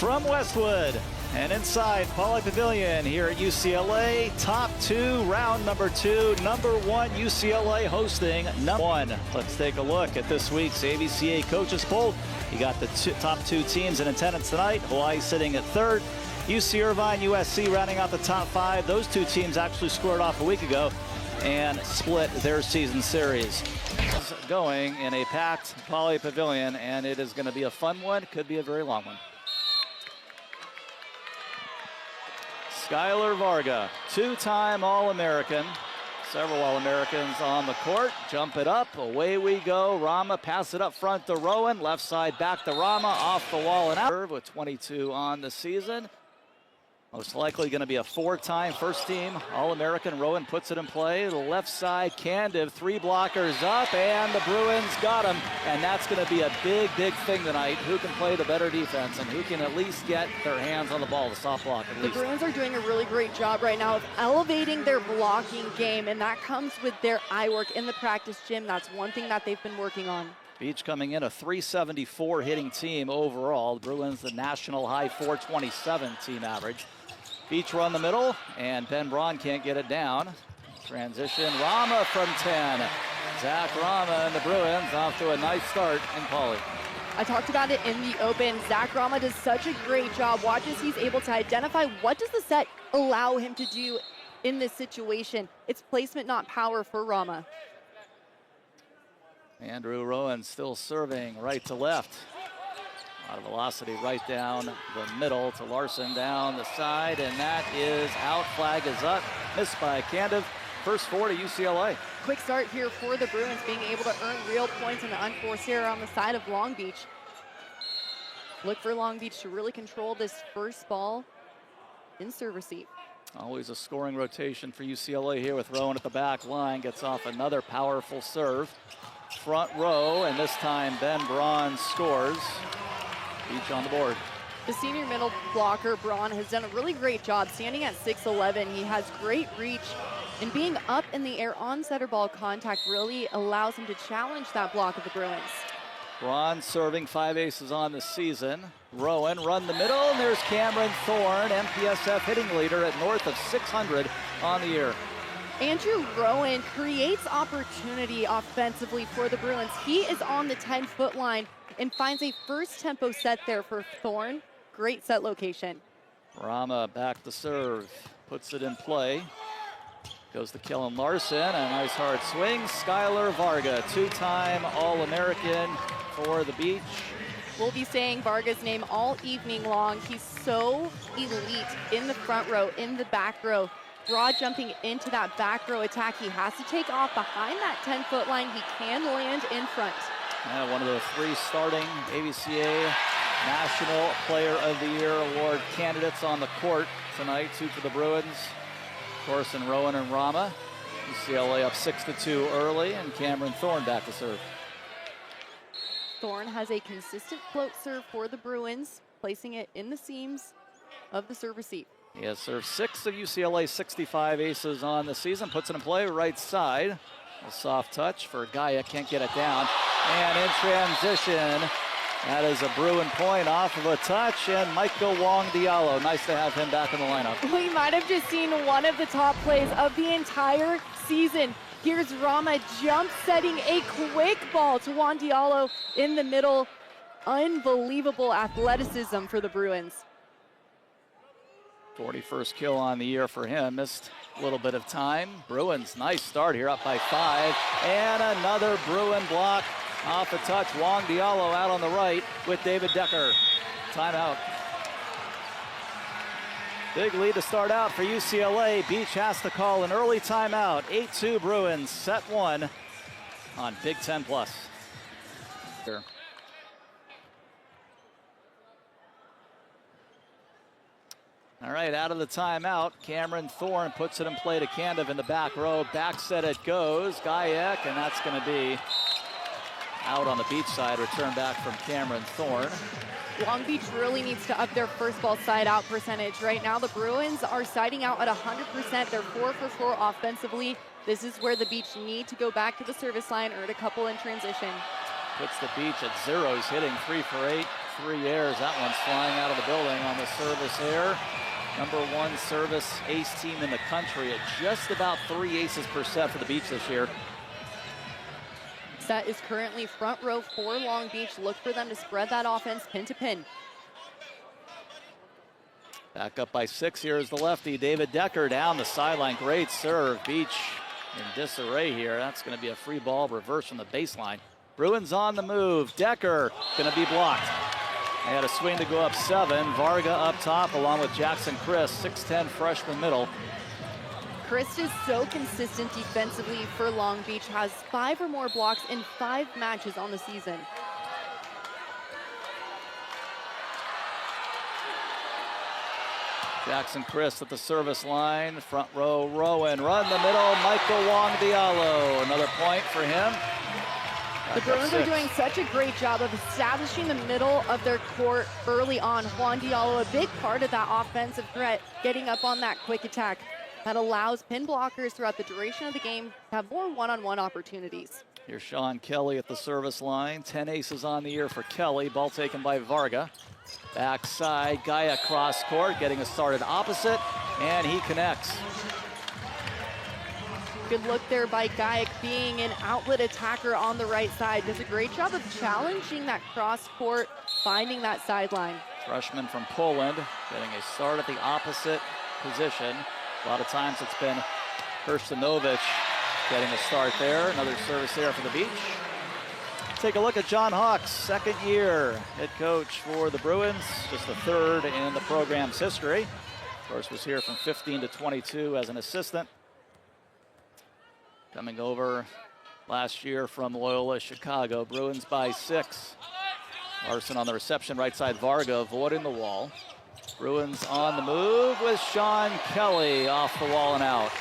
From Westwood and inside Pauley Pavilion here at UCLA, top two, round number two, number one UCLA hosting number one. Let's take a look at this week's AVCA coaches poll. You got the top two teams in attendance tonight. Hawaii sitting at third. UC Irvine, USC rounding out the top five. Those two teams actually scored off a week ago and split their season series. Going in a packed Pauley Pavilion, and it is going to be a fun one. Could be a very long one. Skylar Varga, two-time All-American. Several All-Americans on the court. Jump it up, away we go. Rama pass it up front to Rowan. Left side back to Rama, off the wall and out. With 22 on the season. Most likely going to be a four-time first-team All-American. Rowan puts it in play. The left side, Candiv, three blockers up, and the Bruins got him. And that's going to be a big, big thing tonight. Who can play the better defense and who can at least get their hands on the ball, the soft block at least. The Bruins are doing a really great job right now of elevating their blocking game, and that comes with their eye work in the practice gym. That's one thing that they've been working on. Beach coming in a 374 hitting team overall. The Bruins the national high 427 team average. Beach run the middle, and Ben Braun can't get it down. Transition, Rama from 10. Zach Rama and the Bruins off to a nice start in Pauley. I talked about it in the open. Zach Rama does such a great job. Watch as he's able to identify what does the set allow him to do in this situation. It's placement, not power for Rama. Andrew Rowan still serving right to left. A lot of velocity right down the middle to Larson down the side, and that is out. Flag is up. Missed by Candiv. First four to UCLA. Quick start here for the Bruins, being able to earn real points in the unforced error on the side of Long Beach. Look for Long Beach to really control this first ball in serve receive. Always a scoring rotation for UCLA here with Rowan at the back line. Gets off another powerful serve. Front row, and this time Ben Braun scores. Beach on the board. The senior middle blocker, Braun, has done a really great job standing at 6'11". He has great reach, and being up in the air on setter ball contact really allows him to challenge that block of the Bruins. Braun serving 5 aces on the season. Rowan run the middle, and there's Cameron Thorne, MPSF hitting leader at north of 600 on the year. Andrew Rowan creates opportunity offensively for the Bruins. He is on the 10-foot line and finds a first tempo set there for Thorne. Great set location. Rama back to serve, puts it in play. Goes to Kellen Larson, a nice hard swing. Skylar Varga, two-time All-American for the Beach. We'll be saying Varga's name all evening long. He's so elite in the front row, in the back row. Broad jumping into that back row attack. He has to take off behind that 10-foot line. He can land in front. Yeah, one of the three starting AVCA National Player of the Year Award candidates on the court tonight. Two for the Bruins. Of course, in Rowan and Rama. UCLA up 6-2 early, and Cameron Thorne back to serve. Thorne has a consistent float serve for the Bruins, placing it in the seams of the serve receive. He has served 6 of UCLA's 65 aces on the season. Puts it in play right side. A soft touch for Gaia, can't get it down. And in transition, that is a Bruin point off of a touch, and Michael Wong-Diallo. Nice to have him back in the lineup. We might have just seen one of the top plays of the entire season. Here's Rama jump setting a quick ball to Wong-Diallo in the middle. Unbelievable athleticism for the Bruins. 41st kill on the year for him. Missed a little bit of time. Bruins, nice start here, up by 5. And another Bruin block off a touch. Wong-Diallo out on the right with David Decker. Timeout. Big lead to start out for UCLA. Beach has to call an early timeout. 8-2 Bruins, set 1 on Big Ten Plus. Here. All right, out of the timeout, Cameron Thorne puts it in play to Candiv in the back row. Back set it goes, Guyek, and that's going to be out on the Beach side. Return back from Cameron Thorne. Long Beach really needs to up their first ball side out percentage. Right now, the Bruins are siding out at 100%. They're 4 for 4 offensively. This is where the Beach need to go back to the service line, earn a couple in transition. Puts the Beach at 0. He's hitting 3 for 8 3 airs. That one's flying out of the building on the service air. #1 service ace team in the country at just about 3 aces per set for the Beach this year. Set is currently front row for Long Beach. Look for them to spread that offense pin to pin. Back up by 6 here is the lefty, David Decker, down the sideline. Great serve. Beach in disarray here. That's going to be a free ball, reverse from the baseline. Bruins on the move. Decker going to be blocked. They had a swing to go up 7. Varga up top along with Jackson Chris, 6'10" freshman middle. Chris is so consistent defensively for Long Beach, has 5 or more blocks in 5 matches on the season. Jackson Chris at the service line, front row, Rowan, run the middle, Michael Wong Diallo, another point for him. The Bruins are doing such a great job of establishing the middle of their court early on. Juan Diallo, a big part of that offensive threat, getting up on that quick attack. That allows pin blockers throughout the duration of the game to have more one-on-one opportunities. Here's Sean Kelly at the service line, 10 aces on the year for Kelly, ball taken by Varga. Backside, Gaia cross court, getting us started opposite, and he connects. Good look there by Gaia, being an outlet attacker on the right side. Does a great job of challenging that cross court, finding that sideline. Freshman from Poland, getting a start at the opposite position. A lot of times it's been Kirstanovic getting a start there. Another service there for the Beach. Take a look at John Hawks, 2nd year head coach for the Bruins, just the 3rd in the program's history. Of course, was here from 15 to 22 as an assistant. Coming over last year from Loyola Chicago. Bruins by 6. Larson on the reception, right side, Varga avoiding the wall. Bruins on the move with Sean Kelly off the wall and out.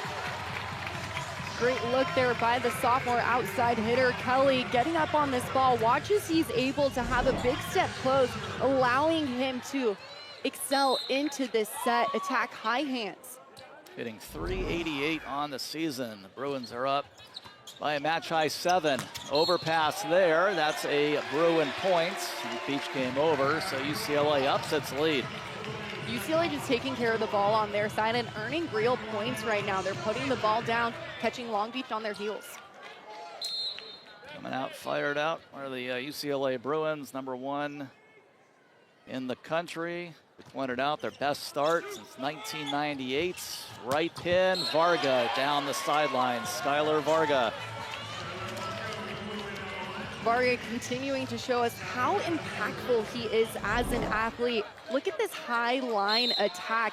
Great look there by the sophomore outside hitter, Kelly, getting up on this ball. Watch as he's able to have a big step close, allowing him to excel into this set, attack high hands. Hitting .388 on the season. The Bruins are up by a match-high 7. Overpass there. That's a Bruin point. Beach game over, so UCLA ups its lead. UCLA just taking care of the ball on their side and earning real points right now. They're putting the ball down, catching Long Beach on their heels. Coming out, fired out are the UCLA Bruins, #1 in the country. We pointed out their best start since 1998. Right pin, Varga down the sideline. Skylar Varga. Varga continuing to show us how impactful he is as an athlete. Look at this high line attack,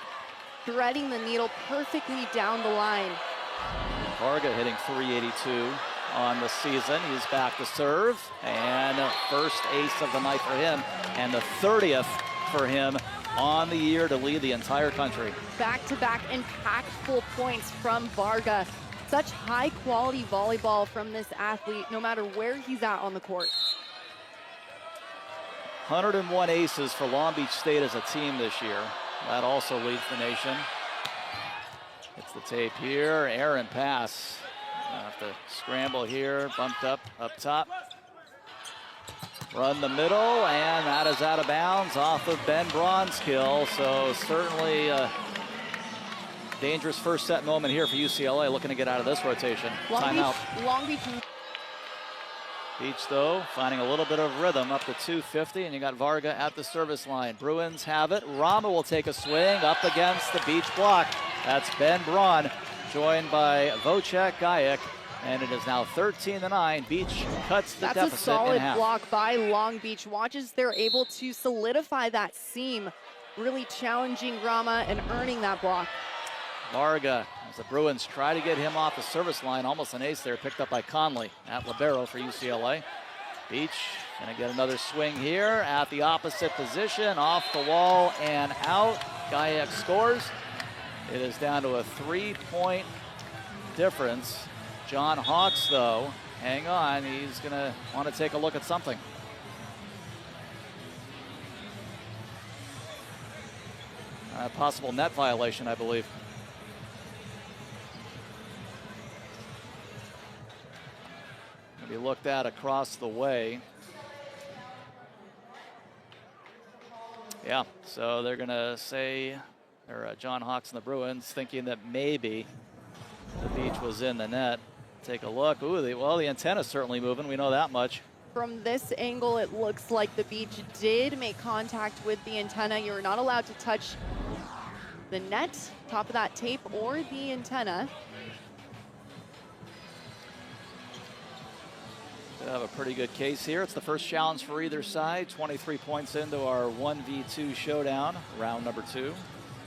threading the needle perfectly down the line. Varga hitting .382 on the season. He's back to serve, and first ace of the night for him, and the 30th for him on the year to lead the entire country. Back-to-back impactful points from Varga. Such high-quality volleyball from this athlete, no matter where he's at on the court. 101 aces for Long Beach State as a team this year. That also leads the nation. It's the tape here. Aaron pass. Have to scramble here. Bumped up top. Run the middle, and that is out of bounds off of Ben Braun's kill. So certainly a dangerous first set moment here for UCLA, looking to get out of this rotation. Timeout. Long Beach. Beach, though, finding a little bit of rhythm up to 250, and you got Varga at the service line. Bruins have it. Rama will take a swing up against the Beach block. That's Ben Braun, joined by Vocek Gajic, and it is now 13-9. Beach cuts the deficit in half. That's a solid block by Long Beach. Watch as they're able to solidify that seam, really challenging Rama and earning that block. Varga, as the Bruins try to get him off the service line, almost an ace there, picked up by Conley at libero for UCLA. Beach gonna get another swing here at the opposite position, off the wall and out. Gajic scores. It is down to a 3-point difference. John Hawks, though, hang on, he's gonna want to take a look at something. Possible net violation, I believe. Be looked at across the way. Yeah, so they're going to say, or John Hawks and the Bruins thinking that maybe the beach was in the net. Take a look. Ooh, the antenna's certainly moving. We know that much. From this angle, it looks like the beach did make contact with the antenna. You're not allowed to touch the net, top of that tape, or the antenna. We have a pretty good case here. It's the first challenge for either side. 23 points into our 1v2 showdown, round number 2.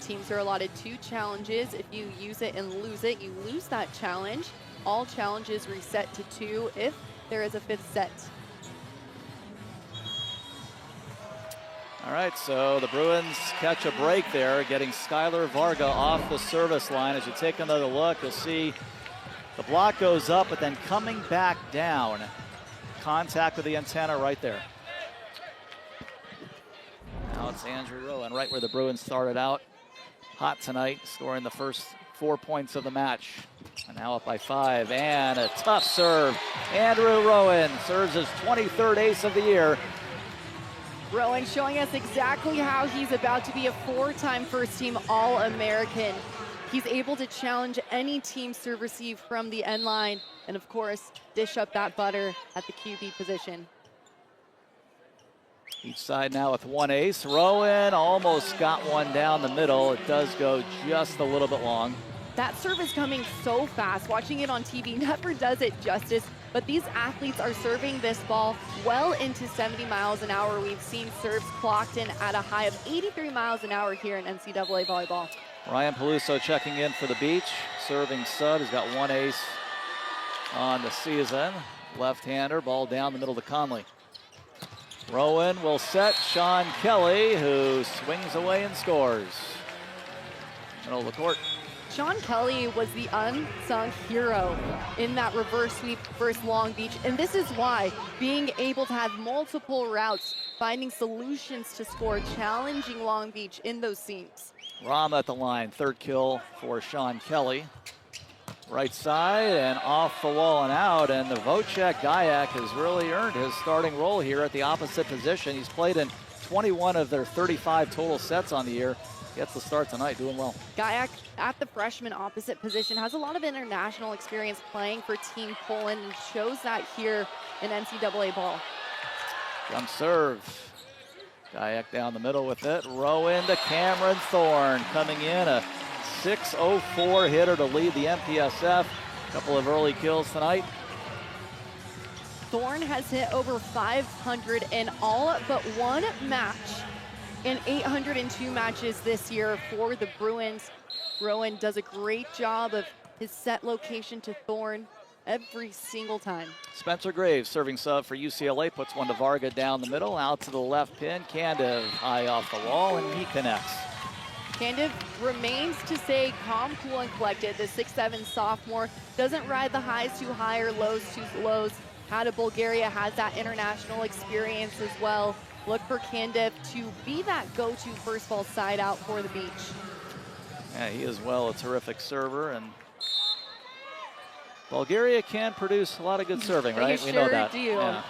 Teams are allotted 2 challenges. If you use it and lose it, you lose that challenge. All challenges reset to 2 if there is a 5th set. All right, so the Bruins catch a break there, getting Skylar Varga off the service line. As you take another look, you'll see the block goes up, but then coming back down. Contact with the antenna right there. Now it's Andrew Rowan, right where the Bruins started out. Hot tonight, scoring the first 4 points of the match. And now up by 5, and a tough serve. Andrew Rowan serves his 23rd ace of the year. Rowan showing us exactly how he's about to be a 4-time first-team All-American. He's able to challenge any team serve receive from the end line, and of course, dish up that butter at the QB position. Each side now with 1 ace. Rowan almost got one down the middle. It does go just a little bit long. That serve is coming so fast. Watching it on TV never does it justice, but these athletes are serving this ball well into 70 miles an hour. We've seen serves clocked in at a high of 83 miles an hour here in NCAA volleyball. Ryan Peluso checking in for the Beach. Serving sub, he's got 1 ace on the season. Left-hander, ball down the middle to Conley. Rowan will set Sean Kelly, who swings away and scores. Middle of the court. Sean Kelly was the unsung hero in that reverse sweep versus Long Beach, and this is why being able to have multiple routes, finding solutions to score, challenging Long Beach in those seams. Rama at the line, 3rd kill for Sean Kelly. Right side and off the wall and out, and the Vocek Gayak has really earned his starting role here at the opposite position. He's played in 21 of their 35 total sets on the year. Gets the start tonight, doing well. Gayak at the freshman opposite position has a lot of international experience playing for Team Poland and shows that here in NCAA ball. Jump serve. Gayak down the middle with it. Rowan to Cameron Thorne coming in, a 6:04 hitter to lead the MPSF. Couple of early kills tonight. Thorne has hit over 500 in all but one match in 802 matches this year for the Bruins. Rowan does a great job of his set location to Thorne every single time. Spencer Graves serving sub for UCLA, puts one to Varga down the middle, out to the left pin. Candiv high off the wall, and he connects. Candiv remains to stay calm, cool, and collected. The 6'7" sophomore doesn't ride the highs too high or lows too lows. Out of Bulgaria, has that international experience as well. Look for Candiv to be that go-to first ball side out for the Beach. Yeah, he is a terrific server, and Bulgaria can produce a lot of good serving, right? They we sure know that. do. Yeah.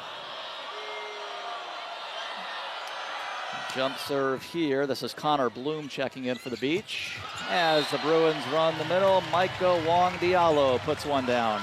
Jump serve here. This is Connor Bloom checking in for the Beach. As the Bruins run the middle, Micah Wong Diallo puts one down.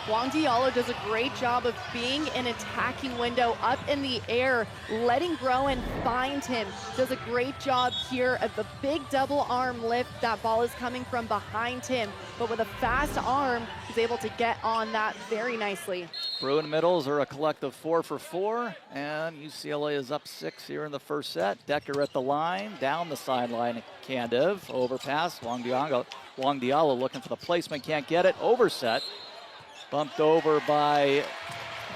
Wong Diallo does a great job of being an attacking window up in the air, letting Rowan find him. Does a great job here of the big double arm lift. That ball is coming from behind him, but with a fast arm, he's able to get on that very nicely. Bruin middles are a collective 4 for 4, and UCLA is up 6 here in the first set. Decker at the line, down the sideline, Candiv, overpass, Wong Diallo looking for the placement, can't get it, overset. Bumped over by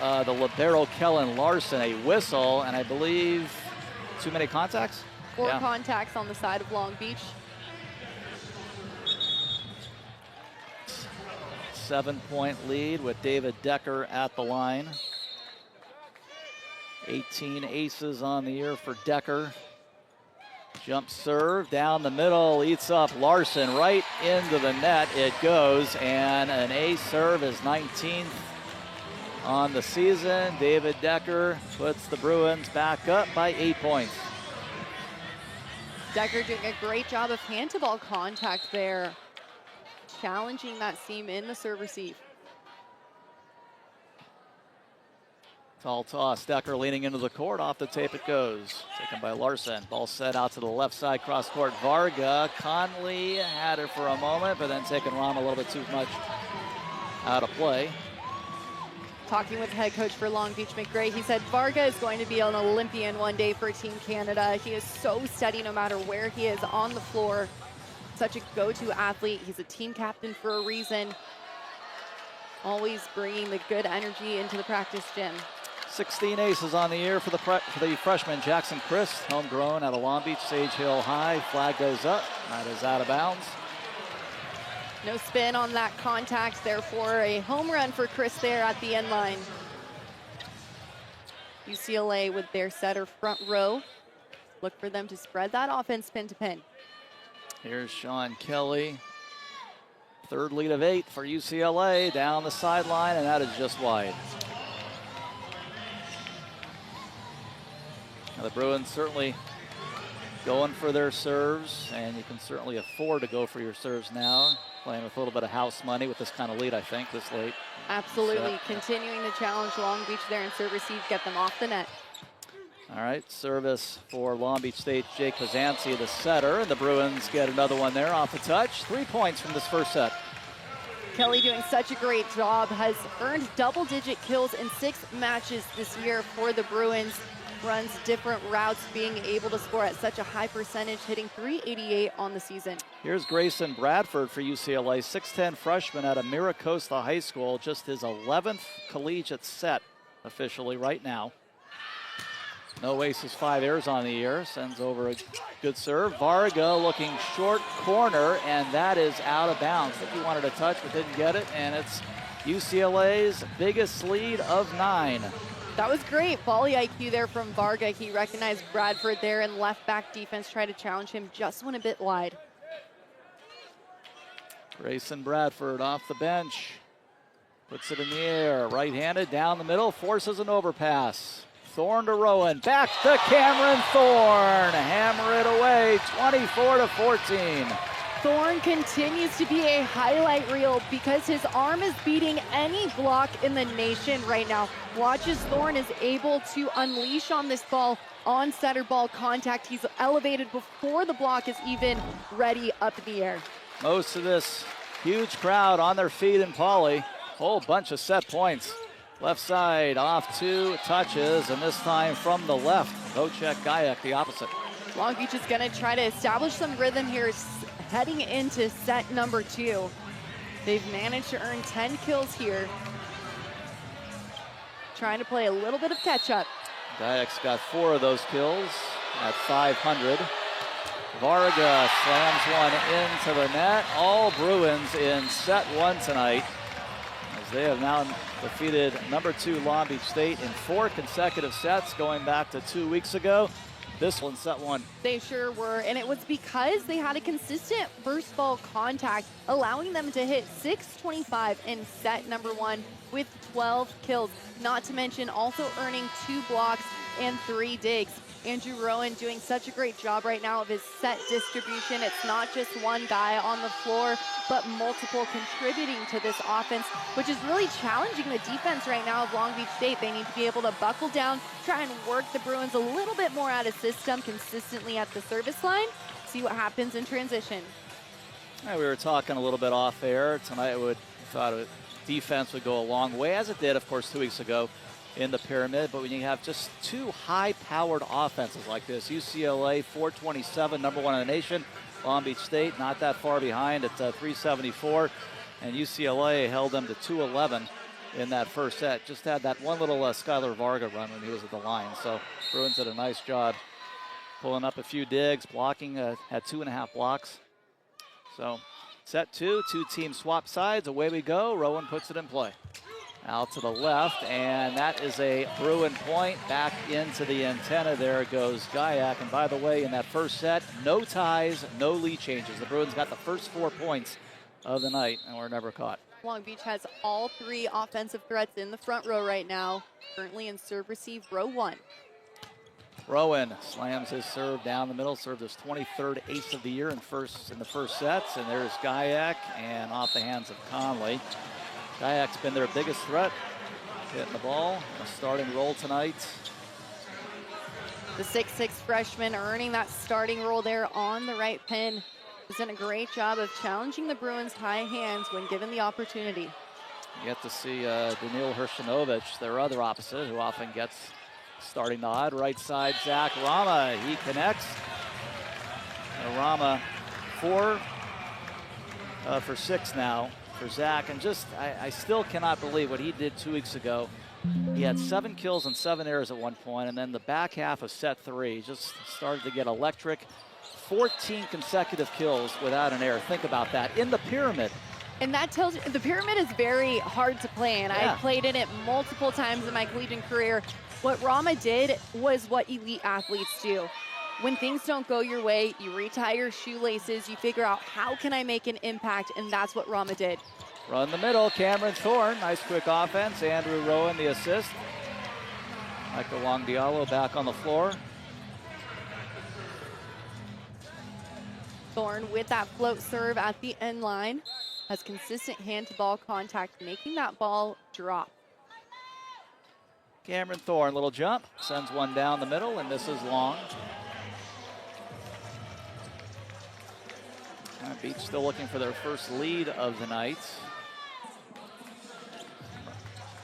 the libero Kellen Larson, a whistle, and I believe too many contacts? 4 contacts on the side of Long Beach. 7-point lead with David Decker at the line. 18 aces on the year for Decker. Jump serve down the middle, eats up Larson right into the net. It goes, and an ace serve is 19th on the season. David Decker puts the Bruins back up by 8 points. Decker doing a great job of hand-to-ball contact there, challenging that seam in the serve receive. Tall toss. Decker leaning into the court. Off the tape it goes. Taken by Larson. Ball set out to the left side. Cross court. Varga. Conley had it for a moment, but then taking Rom a little bit too much out of play. Talking with head coach for Long Beach, McGray, he said Varga is going to be an Olympian one day for Team Canada. He is so steady no matter where he is on the floor. Such a go-to athlete. He's a team captain for a reason. Always bringing the good energy into the practice gym. 16 aces on the year for the freshman Jackson Christ, homegrown out of Long Beach, Sage Hill High. Flag goes up. That is out of bounds. No spin on that contact, therefore a home run for Chris there at the end line. UCLA with their setter front row. Look for them to spread that offense pin to pin. Here's Sean Kelly. Third lead of 8 for UCLA down the sideline, and that is just wide. Now the Bruins certainly going for their serves, and you can certainly afford to go for your serves now. Playing with a little bit of house money with this kind of lead, I think, this late. Absolutely. Continuing to challenge Long Beach there in serve receive, get them off the net. All right, service for Long Beach State, Jake Pazansi, the setter, and the Bruins get another one there off the touch. 3 points from this first set. Kelly doing such a great job, has earned double-digit kills in 6 matches this year for the Bruins. Runs different routes, being able to score at such a high percentage, hitting .388 on the season. Here's Grayson Bradford for UCLA, 6'10 freshman out of Miracosta High School, just his 11th collegiate set officially right now. No aces, 5 errors on the year. Sends over a good serve. Varga looking short corner, and that is out of bounds. I think he wanted a touch, but didn't get it, and it's UCLA's biggest lead of 9. That was great volley IQ there from Varga. He recognized Bradford there, and left back defense tried to challenge him, just went a bit wide. Grayson Bradford off the bench. Puts it in the air, right-handed, down the middle, forces an overpass. Thorne to Rowan, back to Cameron Thorne. Hammer it away, 24-14. Thorne continues to be a highlight reel because his arm is beating any block in the nation right now. Watch as Thorne is able to unleash on this ball on setter ball contact. He's elevated before the block is even ready up in the air. Most of this huge crowd on their feet in Pauley. Whole bunch of set points. Left side off 2 touches, and this time from the left. Vocek Gayak the opposite. Long Beach is going to try to establish some rhythm here heading into set number 2. They've managed to earn 10 kills here. Trying to play a little bit of catch up. Gayak's got 4 of those kills at 500. Varga slams one into the net. All Bruins in set 1 tonight, as they have now defeated number 2 Long Beach State in 4 consecutive sets, going back to 2 weeks ago. This one, set 1. They sure were, and it was because they had a consistent first ball contact, allowing them to hit .625 in set number 1 with 12 kills. Not to mention also earning 2 blocks and 3 digs. Andrew Rowan doing such a great job right now of his set distribution. It's not just one guy on the floor, but multiple contributing to this offense, which is really challenging the defense right now of Long Beach State. They need to be able to buckle down, try and work the Bruins a little bit more out of system consistently at the service line, see what happens in transition. Yeah, we were talking a little bit off air. Tonight we thought defense would go a long way, as it did, of course, 2 weeks ago in the pyramid. But when you have just 2 high-powered offenses like this, UCLA 427, number 1 in the nation. Long Beach State not that far behind at 374, and UCLA held them to 211 in that first set. Just had that one little Skylar Varga run when he was at the line. So Bruins did a nice job pulling up a few digs, blocking, had 2.5 blocks. So set 2, 2 teams swap sides, away we go. Rowan puts it in play. Out to the left, and that is a Bruin point. Back into the antenna, there goes Gayak. And by the way, in that first set, no ties, no lead changes. The Bruins got the first 4 points of the night, and were never caught. Long Beach has all 3 offensive threats in the front row right now, currently in serve receive row 1. Rowan slams his serve down the middle. Served his 23rd ace of the year in the first sets. And there's Gayak, and off the hands of Conley. Gayak's been their biggest threat, hitting the ball. A starting role tonight. The 6'6" freshman earning that starting role there on the right pin. He's done a great job of challenging the Bruins' high hands when given the opportunity. You get to see Danil Hershinovich, their other opposite, who often gets starting nod. Right side, Zach Rama, he connects. Rama 4 for 6 now for Zach. And just, I still cannot believe what he did 2 weeks ago. He had 7 kills and 7 errors at one point, and then the back half of set 3 just started to get electric. 14 consecutive kills without an error. Think about that in the pyramid. And that tells you, the pyramid is very hard to play, and Yeah. I've played in it multiple times in my collegiate career. What Rama did was what elite athletes do. When things don't go your way, you retie your shoelaces, you figure out how can I make an impact, and that's what Rama did. Run the middle, Cameron Thorne, nice quick offense. Andrew Rowan the assist. Michael Wong-Diallo back on the floor. Thorne with that float serve at the end line has consistent hand-to-ball contact, making that ball drop. Cameron Thorne, little jump, sends one down the middle, and this is long. Beach still looking for their first lead of the night.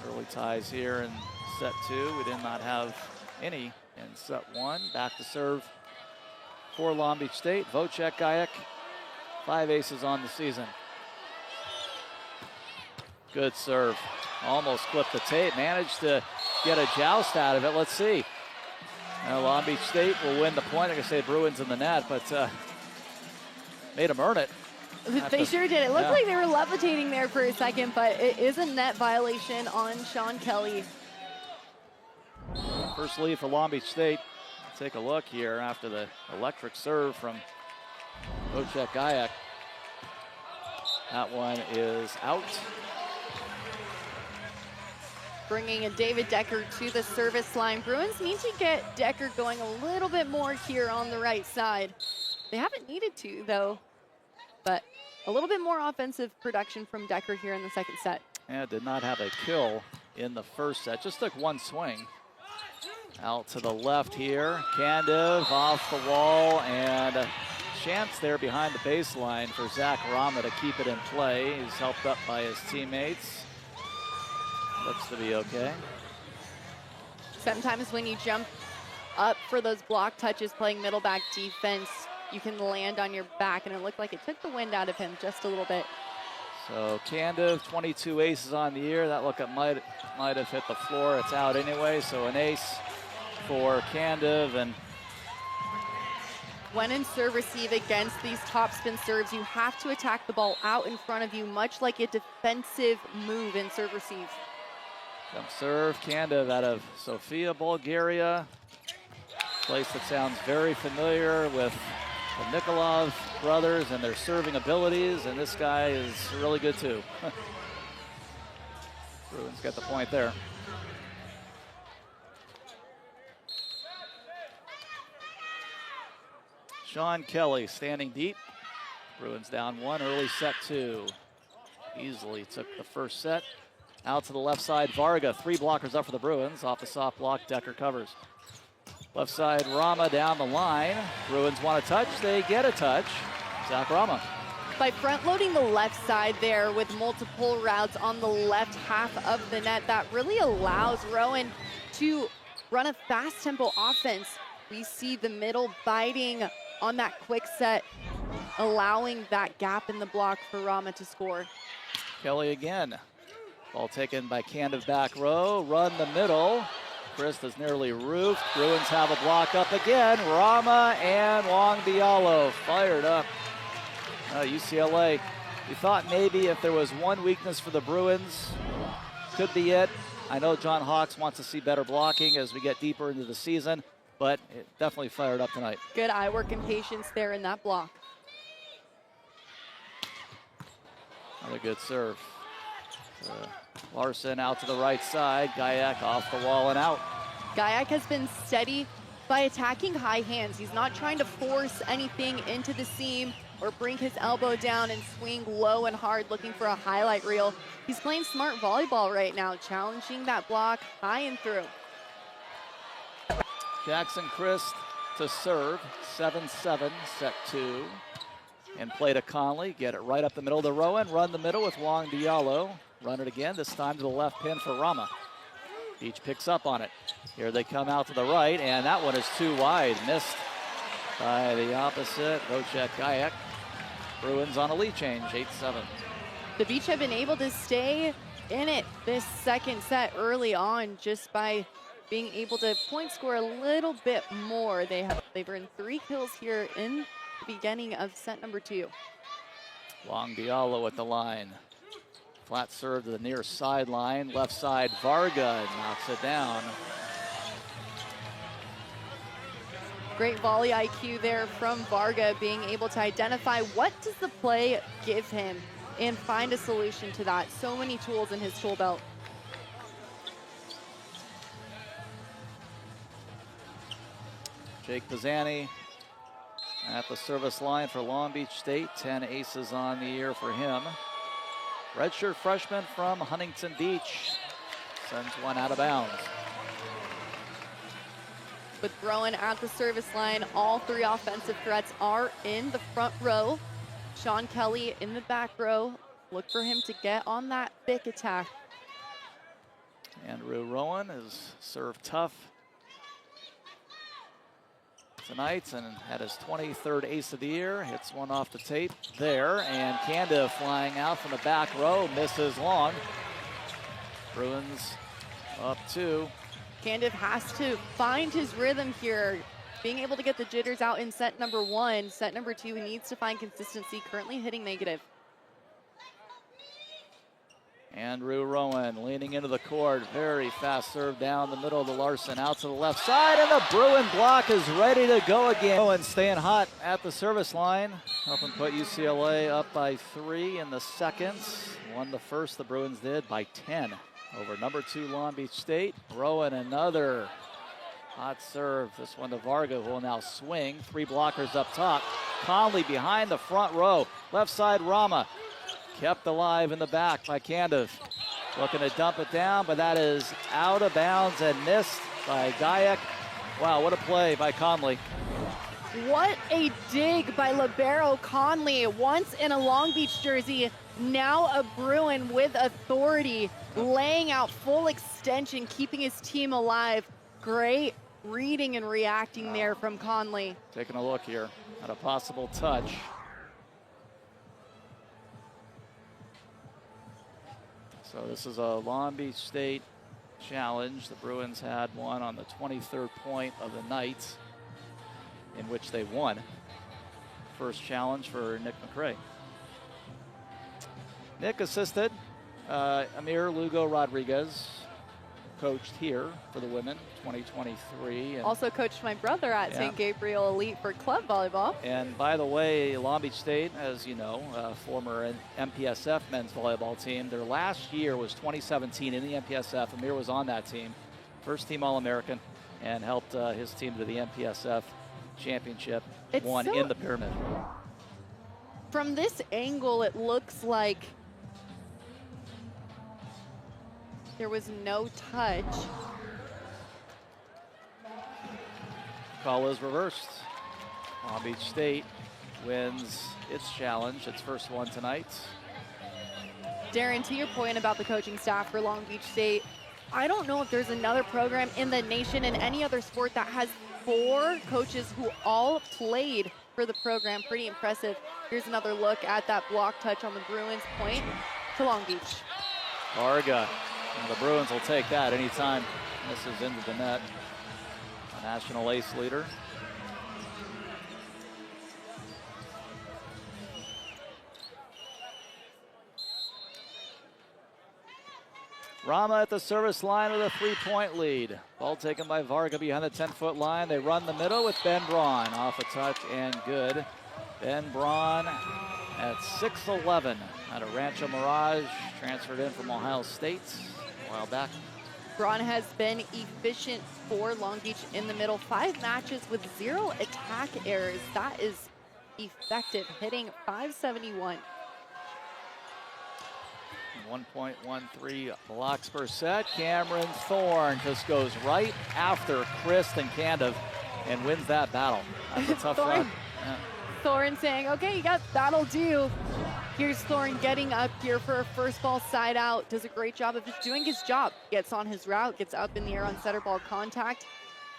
Early ties here in set 2. We did not have any in set 1. Back to serve for Long Beach State. Vocek Gayak, 5 aces on the season. Good serve. Almost clipped the tape. Managed to get a joust out of it. Let's see. Now Long Beach State will win the point. I can say Bruins in the net, but made them earn it. They sure did. It looked like they were levitating there for a second, but it is a net violation on Sean Kelly. First lead for Long Beach State. Take a look here after the electric serve from Vocek Gayak. That one is out. Bringing a David Decker to the service line. Bruins need to get Decker going a little bit more here on the right side. They haven't needed to, though, but a little bit more offensive production from Decker here in the second set. Yeah, did not have a kill in the first set. Just took one swing. Out to the left here. Candiv off the wall, and a chance there behind the baseline for Zach Rama to keep it in play. He's helped up by his teammates. Looks to be okay. Sometimes when you jump up for those block touches playing middle back defense, you can land on your back, and it looked like it took the wind out of him just a little bit. So Candiv, 22 aces on the year. That look might have hit the floor. It's out anyway, so an ace for Candiv. And when in serve receive against these topspin serves, you have to attack the ball out in front of you, much like a defensive move in serve receive. jump serve, Candiv out of Sofia, Bulgaria. Place that sounds very familiar with the Nikolov brothers and their serving abilities, and this guy is really good too. Bruins got the point there. Sean Kelly standing deep. Bruins down 1, early set 2. Easily took the first set. Out to the left side, Varga, 3 blockers up for the Bruins. Off the soft block, Decker covers. Left side, Rama down the line. Bruins want a touch, they get a touch. Zach Rama. By front-loading the left side there with multiple routes on the left half of the net, that really allows Rowan to run a fast tempo offense. We see the middle biting on that quick set, allowing that gap in the block for Rama to score. Kelly again. Ball taken by Candiv back row, run the middle. Chris is nearly roofed. Bruins have a block up again. Rama and Wong-Diallo fired up. UCLA, we thought maybe if there was one weakness for the Bruins, could be it. I know John Hawks wants to see better blocking as we get deeper into the season, but it definitely fired up tonight. Good eye work and patience there in that block. Another good serve. Larson out to the right side. Gayak off the wall and out. Gayak has been steady by attacking high hands. He's not trying to force anything into the seam or bring his elbow down and swing low and hard looking for a highlight reel. He's playing smart volleyball right now, challenging that block high and through. Jackson Christ to serve, 7-7, set 2. And play to Conley, get it right up the middle to Rowan, run the middle with Wong Diallo. Run it again, this time to the left pin for Rama. Beach picks up on it. Here they come out to the right, and that one is too wide. Missed by the opposite, Vocek Gayak. Bruins on a lead change, 8-7. The Beach have been able to stay in it this second set early on just by being able to point score a little bit more. They've earned 3 kills here in the beginning of set number 2. Wong Diallo at the line. Flat serve to the near sideline. Left side, Varga knocks it down. Great volley IQ there from Varga, being able to identify what does the play give him and find a solution to that. So many tools in his tool belt. Jake Pisani at the service line for Long Beach State. 10 aces on the year for him. Redshirt freshman from Huntington Beach sends one out of bounds. With Rowan at the service line, all 3 offensive threats are in the front row. Sean Kelly in the back row. Look for him to get on that big attack. Andrew Rowan is served tough tonight and had his 23rd ace of the year. Hits one off the tape there, and Candiv flying out from the back row, misses long. Bruins up 2. Candiv has to find his rhythm here, being able to get the jitters out in set number 1. Set number 2, he needs to find consistency, currently hitting negative. Andrew Rowan leaning into the court. Very fast serve down the middle of the Larson, out to the left side, and the Bruin block is ready to go again. Rowan staying hot at the service line, helping put UCLA up by 3 in the second. Won the first, the Bruins did, by 10 over number 2 Long Beach State. Rowan another hot serve. This one to Varga, who will now swing. 3 blockers up top. Conley behind the front row. Left side, Rama. Kept alive in the back by Candiv. Looking to dump it down, but that is out of bounds and missed by Gayak. Wow, what a play by Conley. What a dig by libero Conley. Once in a Long Beach jersey, now a Bruin with authority, laying out full extension, keeping his team alive. Great reading and reacting there from Conley. Taking a look here at a possible touch. So this is a Long Beach State challenge. The Bruins had one on the 23rd point of the night, in which they won. First challenge for Nick McRae. Nick assisted Amir Lugo Rodriguez, coached here for the women, 2023. And also coached my brother at St. Gabriel Elite for club volleyball. And by the way, Long Beach State, as you know, former MPSF men's volleyball team, their last year was 2017 in the MPSF. Amir was on that team, first team All-American, and helped his team to the MPSF championship, won in the pyramid. From this angle, it looks like there was no touch. Call is reversed. Long Beach State wins its challenge, its first one tonight. Darren, to your point about the coaching staff for Long Beach State, I don't know if there's another program in the nation in any other sport that has 4 coaches who all played for the program. Pretty impressive. Here's another look at that block touch on the Bruins point to Long Beach. Varga. And the Bruins will take that anytime this is into the net. A national ace leader. Rama at the service line with a 3-point lead. Ball taken by Varga behind the 10-foot line. They run the middle with Ben Braun. Off a touch and good. Ben Braun at 6'11", out of Rancho Mirage. Transferred in from Ohio State a while back. Braun has been efficient for Long Beach in the middle. 5 matches with 0 attack errors. That is effective, hitting .571. 1.13 blocks per set. Cameron Thorne just goes right after Kristen Candiv and wins that battle. That's a tough run. Yeah. Thorne saying, okay, yep, that'll do. Here's Thorne getting up here for a first ball side out. Does a great job of just doing his job. Gets on his route, gets up in the air on setter ball contact,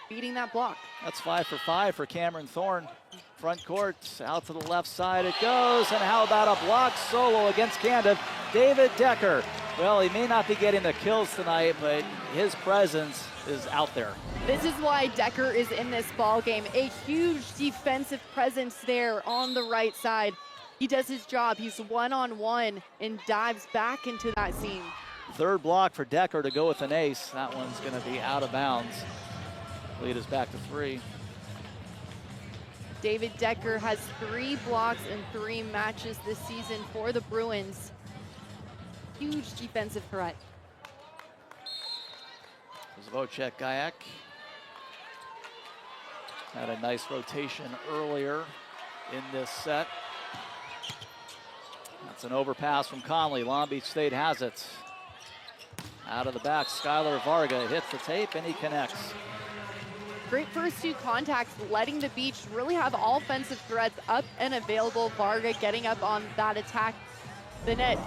beating that block. That's 5 for 5 for Cameron Thorne. Front court, out to the left side it goes. And how about a block solo against Candiv? David Decker. Well, he may not be getting the kills tonight, but his presence is out there. This is why Decker is in this ball game. A huge defensive presence there on the right side. He does his job. He's one-on-one and dives back into that seam. Third block for Decker to go with an ace. That one's going to be out of bounds. Lead is back to 3. David Decker has 3 blocks in 3 matches this season for the Bruins. Huge defensive threat. Wojciech Gajek had a nice rotation earlier in this set. That's an overpass from Conley. Long Beach State has it. Out of the back, Skylar Varga hits the tape and he connects. Great first 2 contacts, letting the Beach really have all offensive threats up and available. Varga getting up on that attack. The net.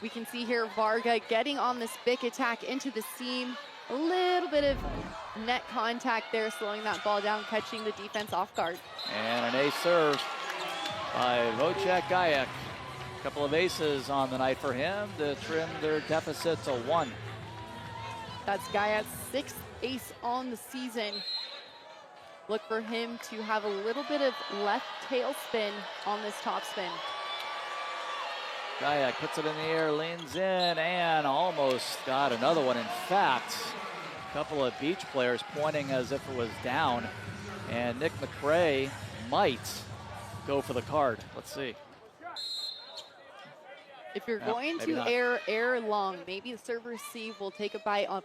We can see here Varga getting on this big attack into the seam. A little bit of net contact there, slowing that ball down, catching the defense off guard. And an ace serve by Wojciech Gajek. A couple of aces on the night for him to trim their deficit to 1. That's Gajek's 6th ace on the season. Look for him to have a little bit of left tail spin on this top spin. Gajek puts it in the air, leans in, and almost got another one. In fact, a couple of Beach players pointing as if it was down, and Nick McRae might go for the card. Let's see. If you're going to air long, maybe the serve receive will take a bite of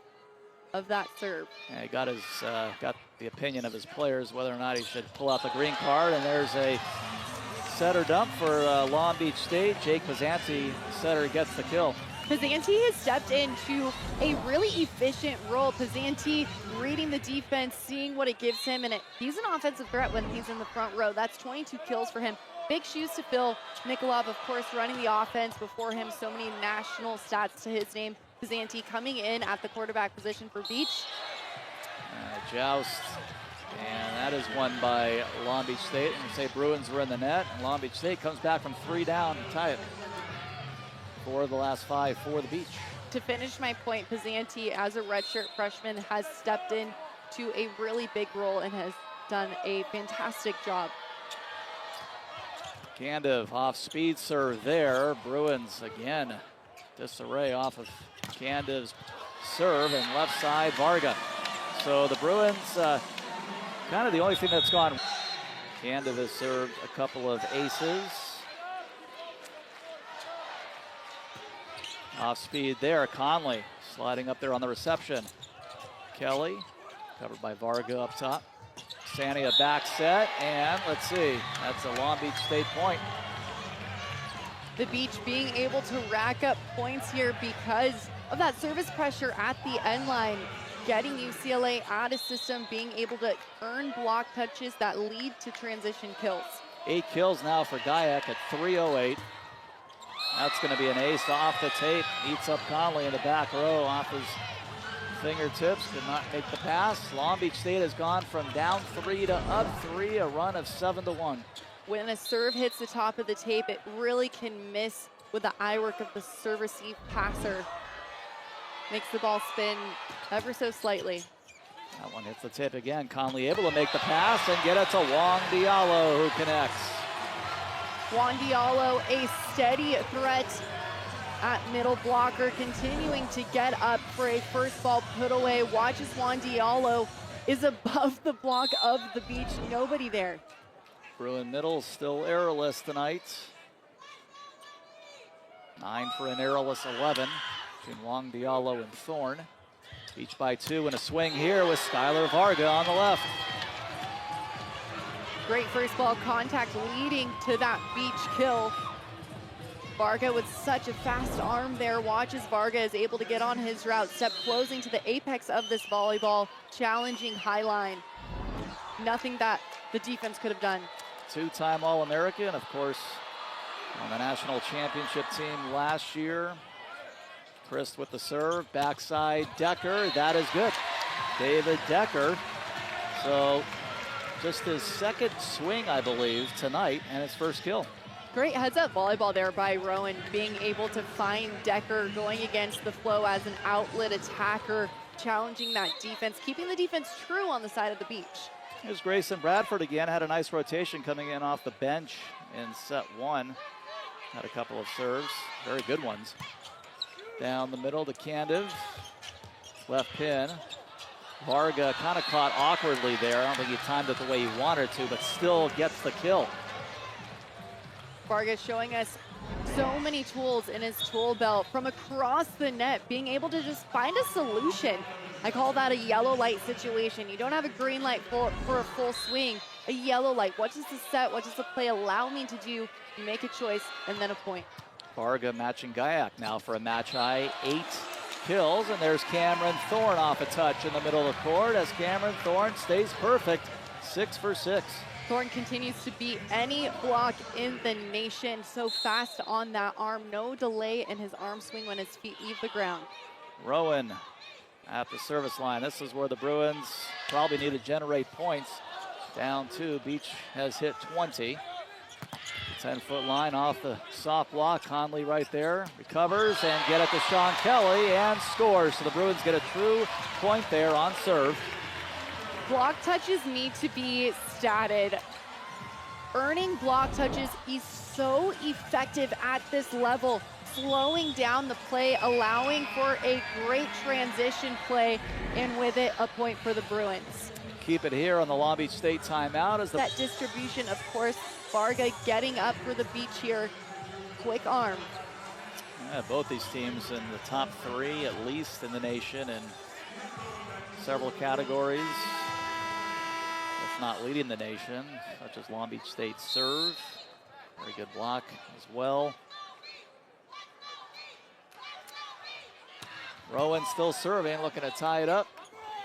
that serve. Yeah, he got the opinion of his players whether or not he should pull out the green card, and there's a setter dump for Long Beach State. Jake Pizzanti, setter, gets the kill. Pizzanti has stepped into a really efficient role. Pizzanti reading the defense, seeing what it gives him, and he's an offensive threat when he's in the front row. That's 22 kills for him. Big shoes to fill. Nikolov, of course, running the offense. Before him, so many national stats to his name. Pizzanti coming in at the quarterback position for Beach. Joust. And that is won by Long Beach State. And you say Bruins were in the net, and Long Beach State comes back from 3 down to tie it. 4 of the last 5 for the Beach. To finish my point, Pizzanti, as a redshirt freshman, has stepped in to a really big role and has done a fantastic job. Candiv off speed serve there. Bruins again, disarray off of Candiv's serve, and left side Varga. So the Bruins, kind of the only thing that's gone. Candiv has served a couple of aces. Off speed there, Conley sliding up there on the reception. Kelly, covered by Varga up top. Sania back set, and let's see, that's a Long Beach State point. The Beach being able to rack up points here because of that service pressure at the end line, getting UCLA out of system, being able to earn block touches that lead to transition kills. 8 kills now for Gajek at 3:08. That's going to be an ace off the tape. Eats up Conley in the back row off his fingertips. Did not make the pass. Long Beach State has gone from down 3 to up 3, a run of 7-1. When a serve hits the top of the tape, it really can miss with the eye work of the serve receive passer. Makes the ball spin ever so slightly. That one hits the tip again. Conley able to make the pass and get it to Juan Diallo, who connects. Juan Diallo, a steady threat at middle blocker, continuing to get up for a first ball put away. Watch as Juan Diallo is above the block of the Beach. Nobody there. Bruin middle still errorless tonight. 9 for an errorless 11. between Wong, Diallo, and Thorne. Each by 2 and a swing here with Skylar Varga on the left. Great first ball contact leading to that beach kill. Varga with such a fast arm there. Watch as Varga is able to get on his route, step closing to the apex of this volleyball, challenging high line. Nothing that the defense could have done. Two-time All-American, of course, on the national championship team last year. Chris with the serve, backside Decker, that is good. David Decker, so just his second swing, I believe, tonight, and his first kill. Great heads-up volleyball there by Rowan, being able to find Decker going against the flow as an outlet attacker, challenging that defense, keeping the defense true on the side of the beach. Here's Grayson Bradford again, had a nice rotation coming in off the bench in set 1. Had a couple of serves, very good ones. Down the middle to Candiv, left pin. Varga kind of caught awkwardly there. I don't think he timed it the way he wanted to, but still gets the kill. Varga showing us so many tools in his tool belt from across the net, being able to just find a solution. I call that a yellow light situation. You don't have a green light for a full swing, a yellow light. What does the set, what does the play allow me to do? You make a choice and then a point. Varga matching Gayak now for a match high 8 kills, and there's Cameron Thorne off a touch in the middle of the court as Cameron Thorne stays perfect, 6 for 6. Thorne continues to beat any block in the nation. So fast on that arm, no delay in his arm swing when his feet leave the ground. Rowan at the service line. This is where the Bruins probably need to generate points. Down 2, Beach has hit 20. 10-foot line off the soft block. Conley right there, recovers and get it to Sean Kelly and scores. So the Bruins get a true point there on serve. Block touches need to be statted. Earning block touches is so effective at this level, slowing down the play, allowing for a great transition play, and with it, a point for the Bruins. Keep it here on the Long Beach State timeout as that distribution, of course, Varga getting up for the beach here. Quick arm. Yeah, both these teams in the top 3 at least in the nation in several categories, if not leading the nation, such as Long Beach State serve. Very good block as well. Rowan still serving, looking to tie it up.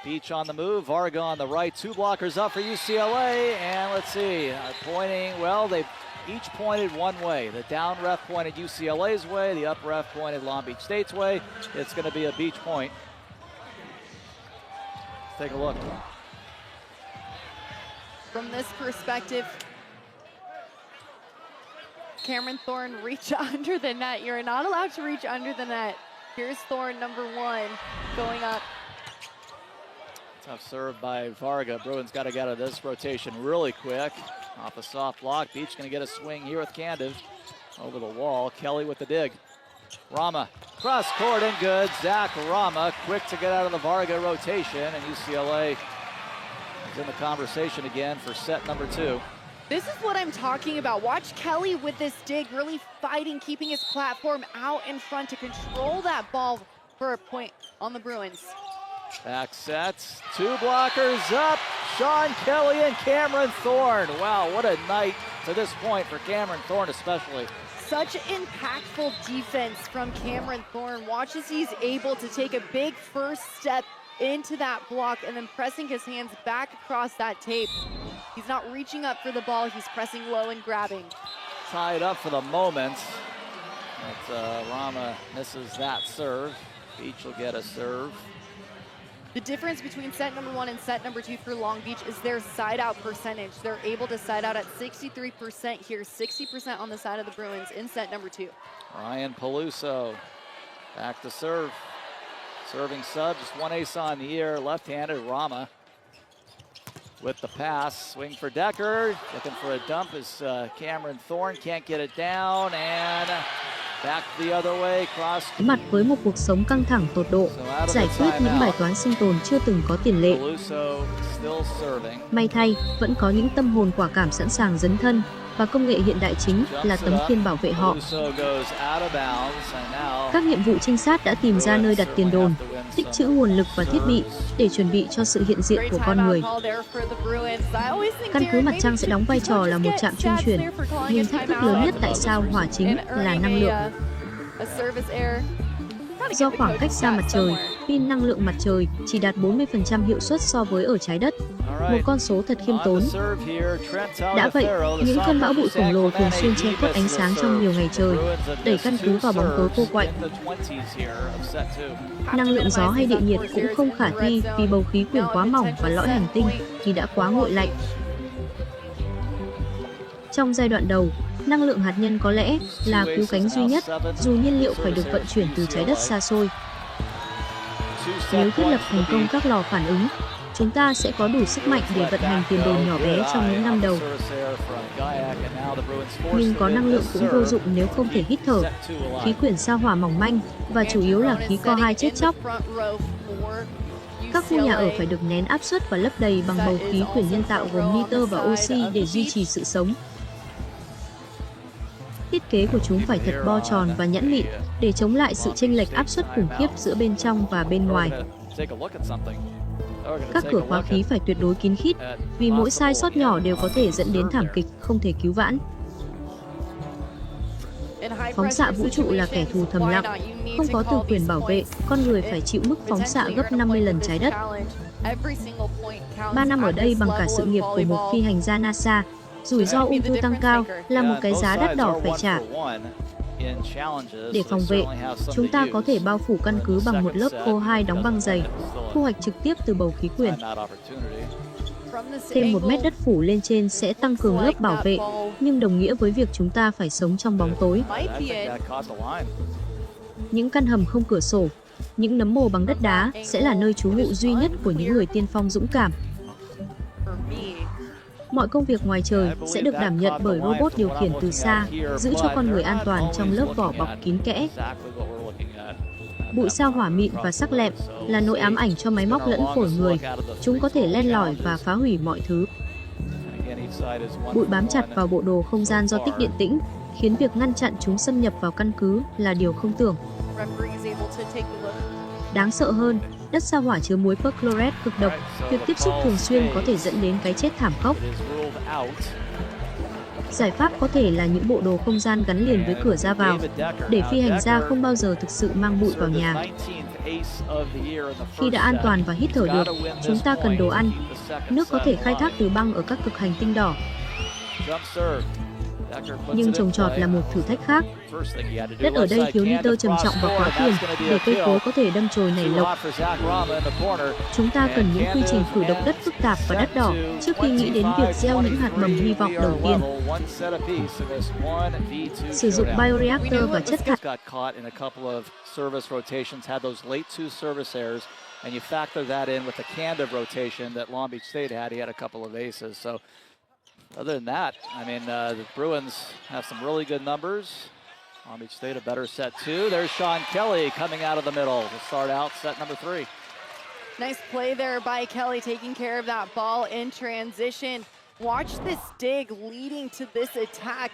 Beach on the move, Varga on the right, 2 blockers up for UCLA, and let's see, pointing, well, they each pointed one way. The down ref pointed UCLA's way, the up ref pointed Long Beach State's way. It's going to be a Beach point. Let's take a look. From this perspective, Cameron Thorne reach under the net. You're not allowed to reach under the net. Here's Thorne, number 1, going up. Tough serve by Varga. Bruins got to get out of this rotation really quick. Off a soft block. Beach going to get a swing here with Candiv. Over the wall. Kelly with the dig. Rama. Cross court and good. Zach Rama quick to get out of the Varga rotation. And UCLA is in the conversation again for set number 2. This is what I'm talking about. Watch Kelly with this dig, really fighting, keeping his platform out in front to control that ball for a point on the Bruins. Back sets, 2 blockers up. Sean Kelly and Cameron Thorne. Wow, what a night to this point for Cameron Thorne especially. Such impactful defense from Cameron Thorne. Watch as he's able to take a big first step into that block and then pressing his hands back across that tape. He's not reaching up for the ball, he's pressing low and grabbing. Tied up for the moment. But Rama misses that serve. Beach will get a serve. The difference between set number 1 and set number 2 for Long Beach is their side out percentage. They're able to side out at 63% here, 60% on the side of the Bruins in set number 2. Ryan Peluso back to serve. Serving sub, just 1 ace on the year, left-handed Rama with the pass. Swing for Decker, looking for a dump as Cameron Thorne can't get it down, and Back the other way, cross. Đối mặt với một cuộc sống căng thẳng tột độ, giải quyết những bài toán sinh tồn chưa từng có tiền lệ. May thay, vẫn có những tâm hồn quả cảm sẵn sàng dấn thân, và công nghệ hiện đại chính là tấm khiên bảo vệ họ. Các nhiệm vụ trinh sát đã tìm ra nơi đặt tiền đồn, tích trữ nguồn lực và thiết bị để chuẩn bị cho sự hiện diện của con người. Căn cứ mặt trăng sẽ đóng vai trò là một trạm trung chuyển, nhưng thách thức lớn nhất tại sao hỏa chính là năng lượng. Do khoảng cách xa mặt trời, pin năng lượng mặt trời chỉ đạt 40% hiệu suất so với ở trái đất, một con số thật khiêm tốn. Đã vậy, những cơn bão bụi khổng lồ thường xuyên che khuất ánh sáng trong nhiều ngày trời, đẩy căn cứ vào bóng tối cô quạnh. Năng lượng gió hay địa nhiệt cũng không khả thi vì bầu khí quyển quá mỏng và lõi hành tinh thì đã quá nguội lạnh. Trong giai đoạn đầu, năng lượng hạt nhân có lẽ là cứu cánh duy nhất, dù nhiên liệu phải được vận chuyển từ trái đất xa xôi. Nếu thiết lập thành công các lò phản ứng, chúng ta sẽ có đủ sức mạnh để vận hành tiền đồn nhỏ bé trong những năm đầu. Nhưng có năng lượng cũng vô dụng nếu không thể hít thở. Khí quyển sao hỏa mỏng manh và chủ yếu là khí co2 chết chóc. Các khu nhà ở phải được nén áp suất và lấp đầy bằng bầu khí quyển nhân tạo gồm nitơ và oxy để duy trì sự sống. Thiết kế của chúng phải thật bo tròn và nhẵn mịn để chống lại sự chênh lệch áp suất khủng khiếp giữa bên trong và bên ngoài. Các cửa khóa khí phải tuyệt đối kín khít, vì mỗi sai sót nhỏ đều có thể dẫn đến thảm kịch không thể cứu vãn. Phóng xạ vũ trụ là kẻ thù thầm lặng, không có từ quyền bảo vệ, con người phải chịu mức phóng xạ gấp 50 lần trái đất. 3 năm ở đây bằng cả sự nghiệp của một phi hành gia NASA, rủi ro ung thư tăng cao là một cái giá đắt đỏ phải trả. Để phòng vệ, chúng ta có thể bao phủ căn cứ bằng một lớp O2 đóng băng dày, thu hoạch trực tiếp từ bầu khí quyển. Thêm 1 mét đất phủ lên trên sẽ tăng cường lớp bảo vệ, nhưng đồng nghĩa với việc chúng ta phải sống trong bóng tối. Những căn hầm không cửa sổ, những nấm mồ bằng đất đá sẽ là nơi trú ngụ duy nhất của những người tiên phong dũng cảm. Mọi công việc ngoài trời sẽ được đảm nhận bởi robot điều khiển từ xa, giữ cho con người an toàn trong lớp vỏ bọc kín kẽ. Bụi sao hỏa mịn và sắc lẹm là nỗi ám ảnh cho máy móc lẫn phổi người. Chúng có thể len lỏi và phá hủy mọi thứ. Bụi bám chặt vào bộ đồ không gian do tích điện tĩnh, khiến việc ngăn chặn chúng xâm nhập vào căn cứ là điều không tưởng. Đáng sợ hơn, đất sao hỏa chứa muối perchlorate cực độc, việc tiếp xúc thường xuyên có thể dẫn đến cái chết thảm khốc. Giải pháp có thể là những bộ đồ không gian gắn liền với cửa ra vào, để phi hành gia không bao giờ thực sự mang bụi vào nhà. Khi đã an toàn và hít thở được, chúng ta cần đồ ăn. Nước có thể khai thác từ băng ở các cực hành tinh đỏ. Nhưng trồng trọt là một thử thách khác. Đất ở đây thiếu nitơ trầm trọng và quá tiền để cây cối có thể đâm chồi nảy lộc. Chúng ta cần những quy trình khử độc đất phức tạp và đắt đỏ trước khi nghĩ đến việc gieo những hạt mầm hy vọng đầu tiên. Sử dụng bioreactor và chất thải. And you factor that in with the Canada rotation that Long Beach State had. He had a couple of aces. So other than that, I mean, the Bruins have some really good numbers. Long Beach State a better set two. There's Sean Kelly coming out of the middle to start out set number 3. Nice play there by Kelly, taking care of that ball in transition. Watch this dig leading to this attack.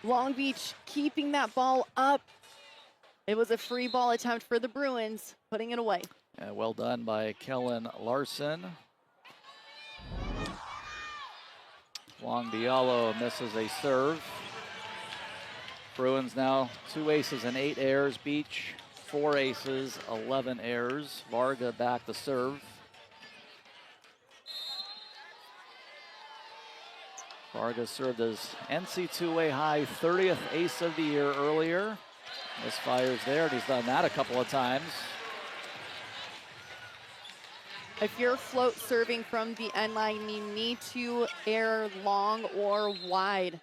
Long Beach keeping that ball up. It was a free ball attempt for the Bruins, putting it away. Yeah, well done by Kellen Larson. Long Diallo misses a serve. Bruins now 2 aces and 8 errors. Beach 4 aces, 11 errors. Varga back to serve. Varga served his NC2A high 30th ace of the year earlier. Misfires there, and he's done that a couple of times. If you're float serving from the end line, you need to air long or wide.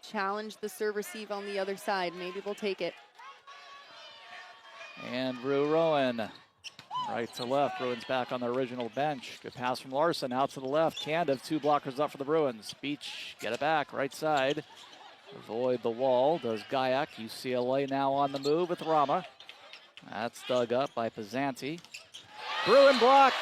Challenge the serve receive on the other side. Maybe they'll take it. And Brew Rowan, right to left. Bruins back on the original bench. Good pass from Larson out to the left. Candiv, 2 blockers up for the Bruins. Beach, get it back, right side. avoid the wall, does Gayak. UCLA now on the move with Rama. That's dug up by Pizzanti. Bruin block.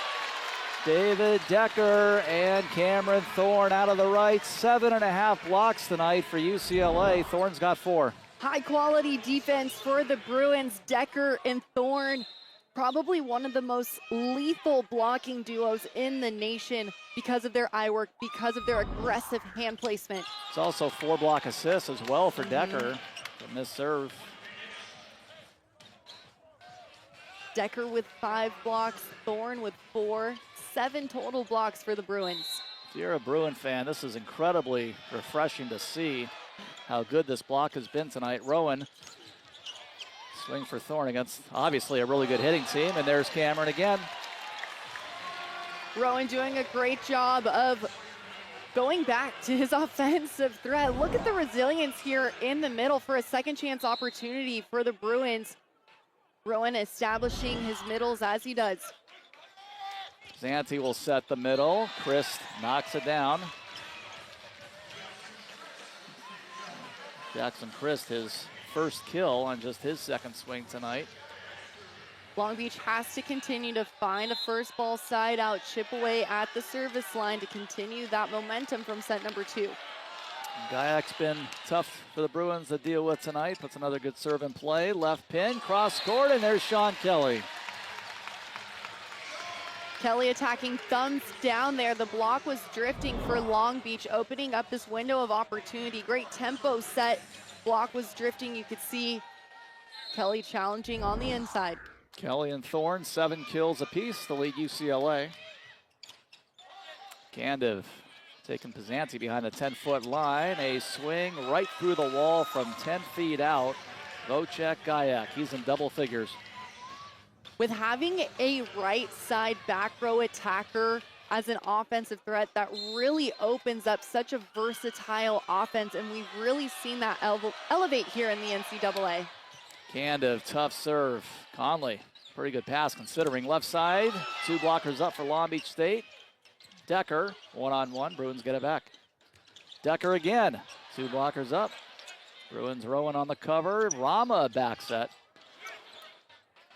David Decker and Cameron Thorne out of the right. 7.5 blocks tonight for UCLA. Thorne's got 4. High quality defense for the Bruins. Decker and Thorne, probably one of the most lethal blocking duos in the nation because of their eye work, because of their aggressive hand placement. It's also 4 block assists as well for Decker. The missed serve. Decker with 5 blocks, Thorne with 4, 7 total blocks for the Bruins. If you're a Bruin fan, this is incredibly refreshing to see how good this block has been tonight. Rowan, swing for Thorne against obviously a really good hitting team, and there's Cameron again. Rowan doing a great job of going back to his offensive threat. Look at the resilience here in the middle for a second chance opportunity for the Bruins. Rowan establishing his middles as he does. Zanti will set the middle. Christ knocks it down. Jackson Christ, his first kill on just his second swing tonight. Long Beach has to continue to find a first ball side out, chip away at the service line to continue that momentum from set number 2. Gayak's been tough for the Bruins to deal with tonight. Puts another good serve in play. Left pin, cross court, and there's Sean Kelly. Kelly attacking thumbs down there. The block was drifting for Long Beach, opening up this window of opportunity. Great tempo set. Block was drifting. You could see Kelly challenging on the inside. Kelly and Thorne, 7 kills apiece to lead UCLA. Gandiv taking Pizzanti behind the 10-foot line. A swing right through the wall from 10 feet out. Vocek Gayak, he's in double figures. With having a right side back row attacker as an offensive threat, that really opens up such a versatile offense, and we've really seen that elevate here in the NCAA. Gandiv, tough serve. Conley, pretty good pass considering. Left side, 2 blockers up for Long Beach State. Decker, one-on-one, Bruins get it back. Decker again, 2 blockers up. Bruins Rowan on the cover, Rama back set.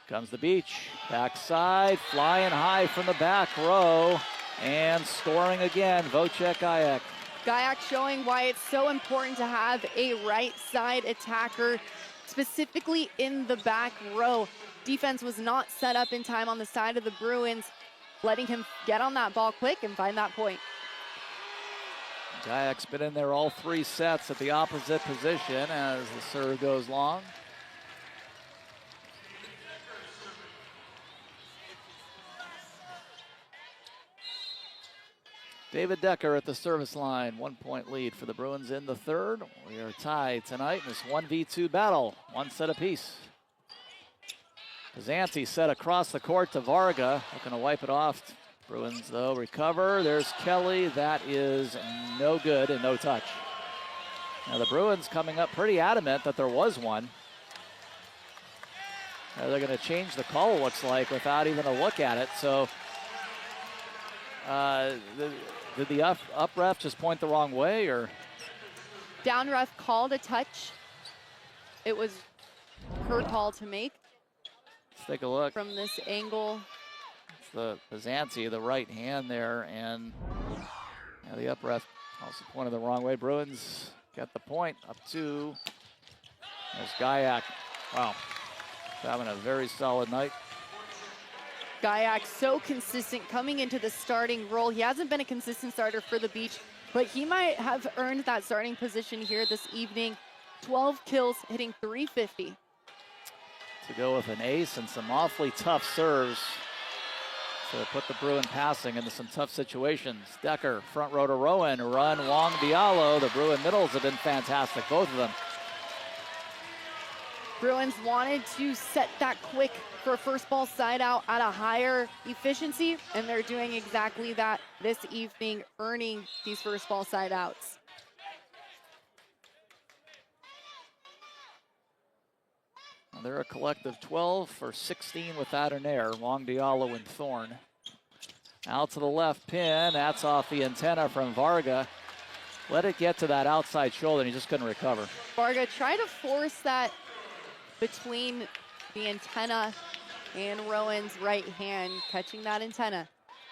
Comes the Beach, backside, flying high from the back row, and scoring again, Vocek Gayak. Gayak showing why it's so important to have a right side attacker, specifically in the back row. Defense was not set up in time on the side of the Bruins, letting him get on that ball quick and find that point. Gayak's been in there all 3 sets at the opposite position as the serve goes long. David Decker at the service line, 1-point lead for the Bruins in the third. We are tied tonight in this 1v2 battle, 1 set apiece. Pizzanti set across the court to Varga, looking to wipe it off. Bruins, though, recover. There's Kelly. That is no good and no touch. Now the Bruins coming up pretty adamant that there was one. Now they're going to change the call, it looks like, without even a look at it. So did the up ref just point the wrong way, or? Down ref called a touch. It was her call to make. Let's take a look. From this angle. It's the Pizzanti, the right hand there, and the up ref also pointed the wrong way. Bruins got the point, up 2. There's Gayak. Wow, having a very solid night. Gayak so consistent coming into the starting role. He hasn't been a consistent starter for the Beach, but he might have earned that starting position here this evening. 12 kills, hitting .350. To go with an ace and some awfully tough serves to put the Bruin passing into some tough situations. Decker, front row to Rowan, run Wong Diallo. The Bruin middles have been fantastic, both of them. Bruins wanted to set that quick for first ball side out at a higher efficiency, and they're doing exactly that this evening, earning these first ball side outs. They're a collective 12 for 16 without an error. Wong Diallo and Thorne. Out to the left pin. That's off the antenna from Varga. let it get to that outside shoulder, and he just couldn't recover. Varga tried to force that between the antenna and Rowan's right hand, catching that antenna.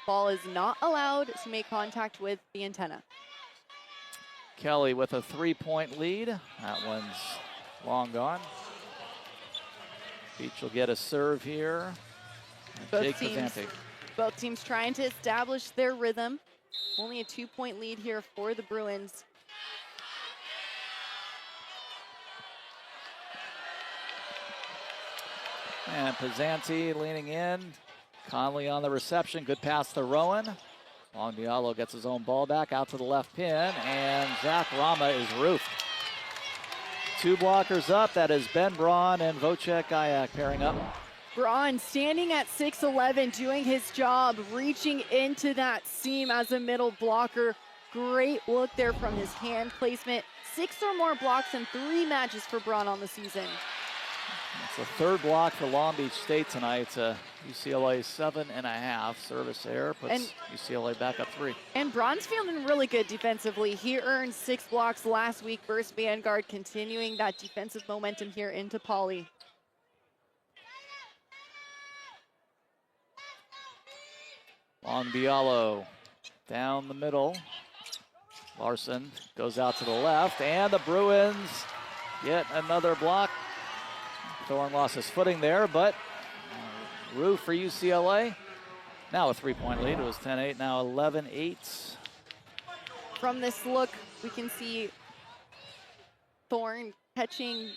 Ball is not allowed to make contact with the antenna. Kelly with a 3-point lead. That one's long gone. Beach will get a serve here. Jake Pazanti. Both teams trying to establish their rhythm. Only a 2-point lead here for the Bruins. And Pazanti leaning in. Conley on the reception. Good pass to Rowan. Long Diallo gets his own ball back out to the left pin. And Zach Rama is roofed. 2 blockers up. That is Ben Braun and Wojciech Gajak pairing up. Braun standing at 6'11", doing his job, reaching into that seam as a middle blocker. Great look there from his hand placement. 6 or more blocks in 3 matches for Braun on the season. It's the 3rd block for Long Beach State tonight. UCLA 7.5. Service error puts UCLA back up 3. And Braun's feeling really good defensively. He earned 6 blocks last week versus Vanguard, continuing that defensive momentum here into Poly. Long Diallo down the middle. Larson goes out to the left, and the Bruins get another block. Thorne lost his footing there, but roof for UCLA. Now a 3-point lead. It was 10-8, now 11-8. From this look, we can see Thorne catching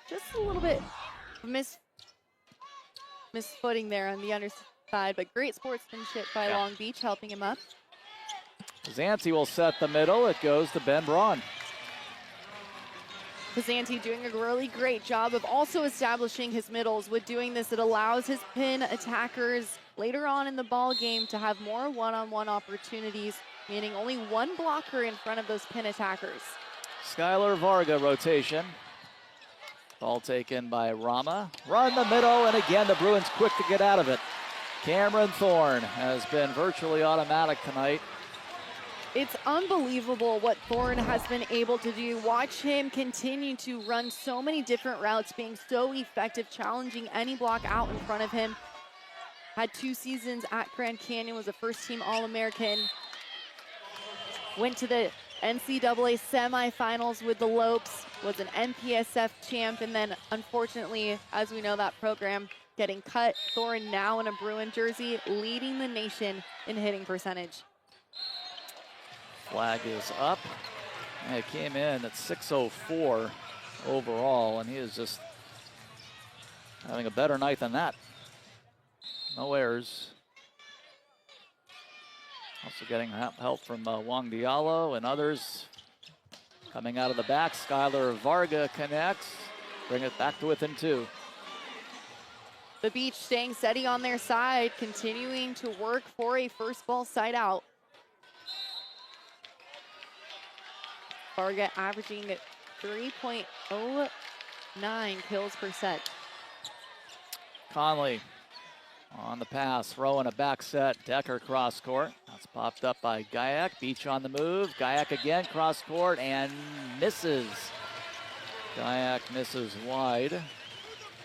just a little bit misfooting there on the underside, but great sportsmanship by Long Beach helping him up. Pazanti will set the middle. It goes to Ben Braun. Pazanti doing a really great job of also establishing his middles. With doing this, it allows his pin attackers later on in the ball game to have more one-on-one opportunities, meaning only 1 blocker in front of those pin attackers. Skylar Varga rotation. Ball taken by Rama. Run the middle, and again the Bruins quick to get out of it. Cameron Thorne has been virtually automatic tonight. It's unbelievable what Thorne has been able to do. Watch him continue to run so many different routes, being so effective, challenging any block out in front of him. Had 2 seasons at Grand Canyon, was a first-team All-American. Went to the NCAA semifinals with the Lopes, was an NPSF champ, and then unfortunately, as we know, that program getting cut. Thorne now in a Bruin jersey, leading the nation in hitting percentage. Flag is up. And it came in at 6:04 overall, and he is just having a better night than that. No errors. Also getting help from Wang Diallo and others coming out of the back. Skylar Varga connects. Bring it back to within 2. The Beach staying steady on their side, continuing to work for a first ball side out. Varga averaging 3.09 kills per set. Conley on the pass, Rowan a back set, Decker cross court. That's popped up by Gajak. Beach on the move. Gajak again cross court and misses. Gajak misses wide.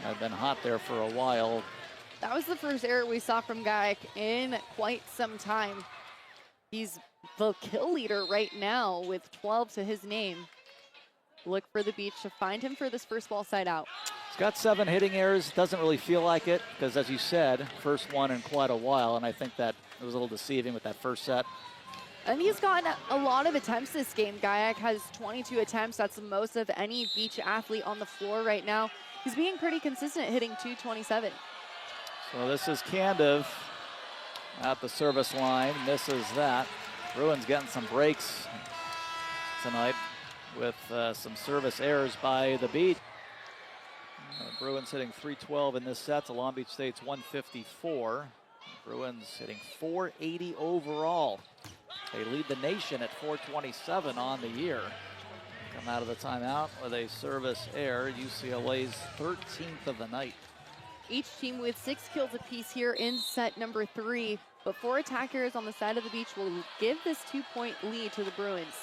Had been hot there for a while. That was the first error we saw from Gajak in quite some time. He's the kill leader right now with 12 to his name. Look for the Beach to find him for this first ball side out. He's got 7 hitting errors. Doesn't really feel like it because, as you said, first one in quite a while, and I think that it was a little deceiving with that first set. And he's gotten a lot of attempts this game. Gajak has 22 attempts. That's the most of any Beach athlete on the floor right now. He's being pretty consistent, hitting 227. So this is Candiv at the service line. Misses that. Bruins getting some breaks tonight with some service errors by the Beach. Bruins hitting 312 in this set to Long Beach State's 154. Bruins hitting 480 overall. They lead the nation at 427 on the year. Come out of the timeout with a service error, UCLA's 13th of the night. Each team with 6 kills apiece here in set number 3. But 4 attackers on the side of the Beach will give this 2-point lead to the Bruins.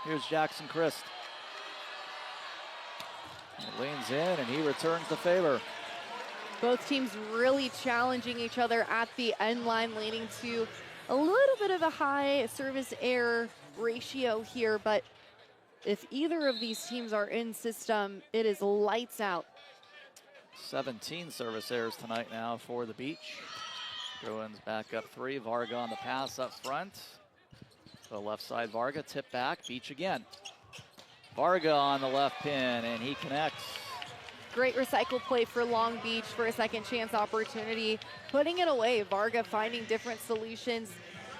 Here's Jackson Christ. He leans in and he returns the favor. Both teams really challenging each other at the end line, leading to a little bit of a high service error ratio here, but if either of these teams are in system, it is lights out. 17 service errors tonight now for the Beach. Bruins back up 3. Varga on the pass up front. To the left side, Varga, tip back, Beach again. Varga on the left pin, and he connects. Great recycle play for Long Beach for a second chance opportunity. Putting it away, Varga finding different solutions.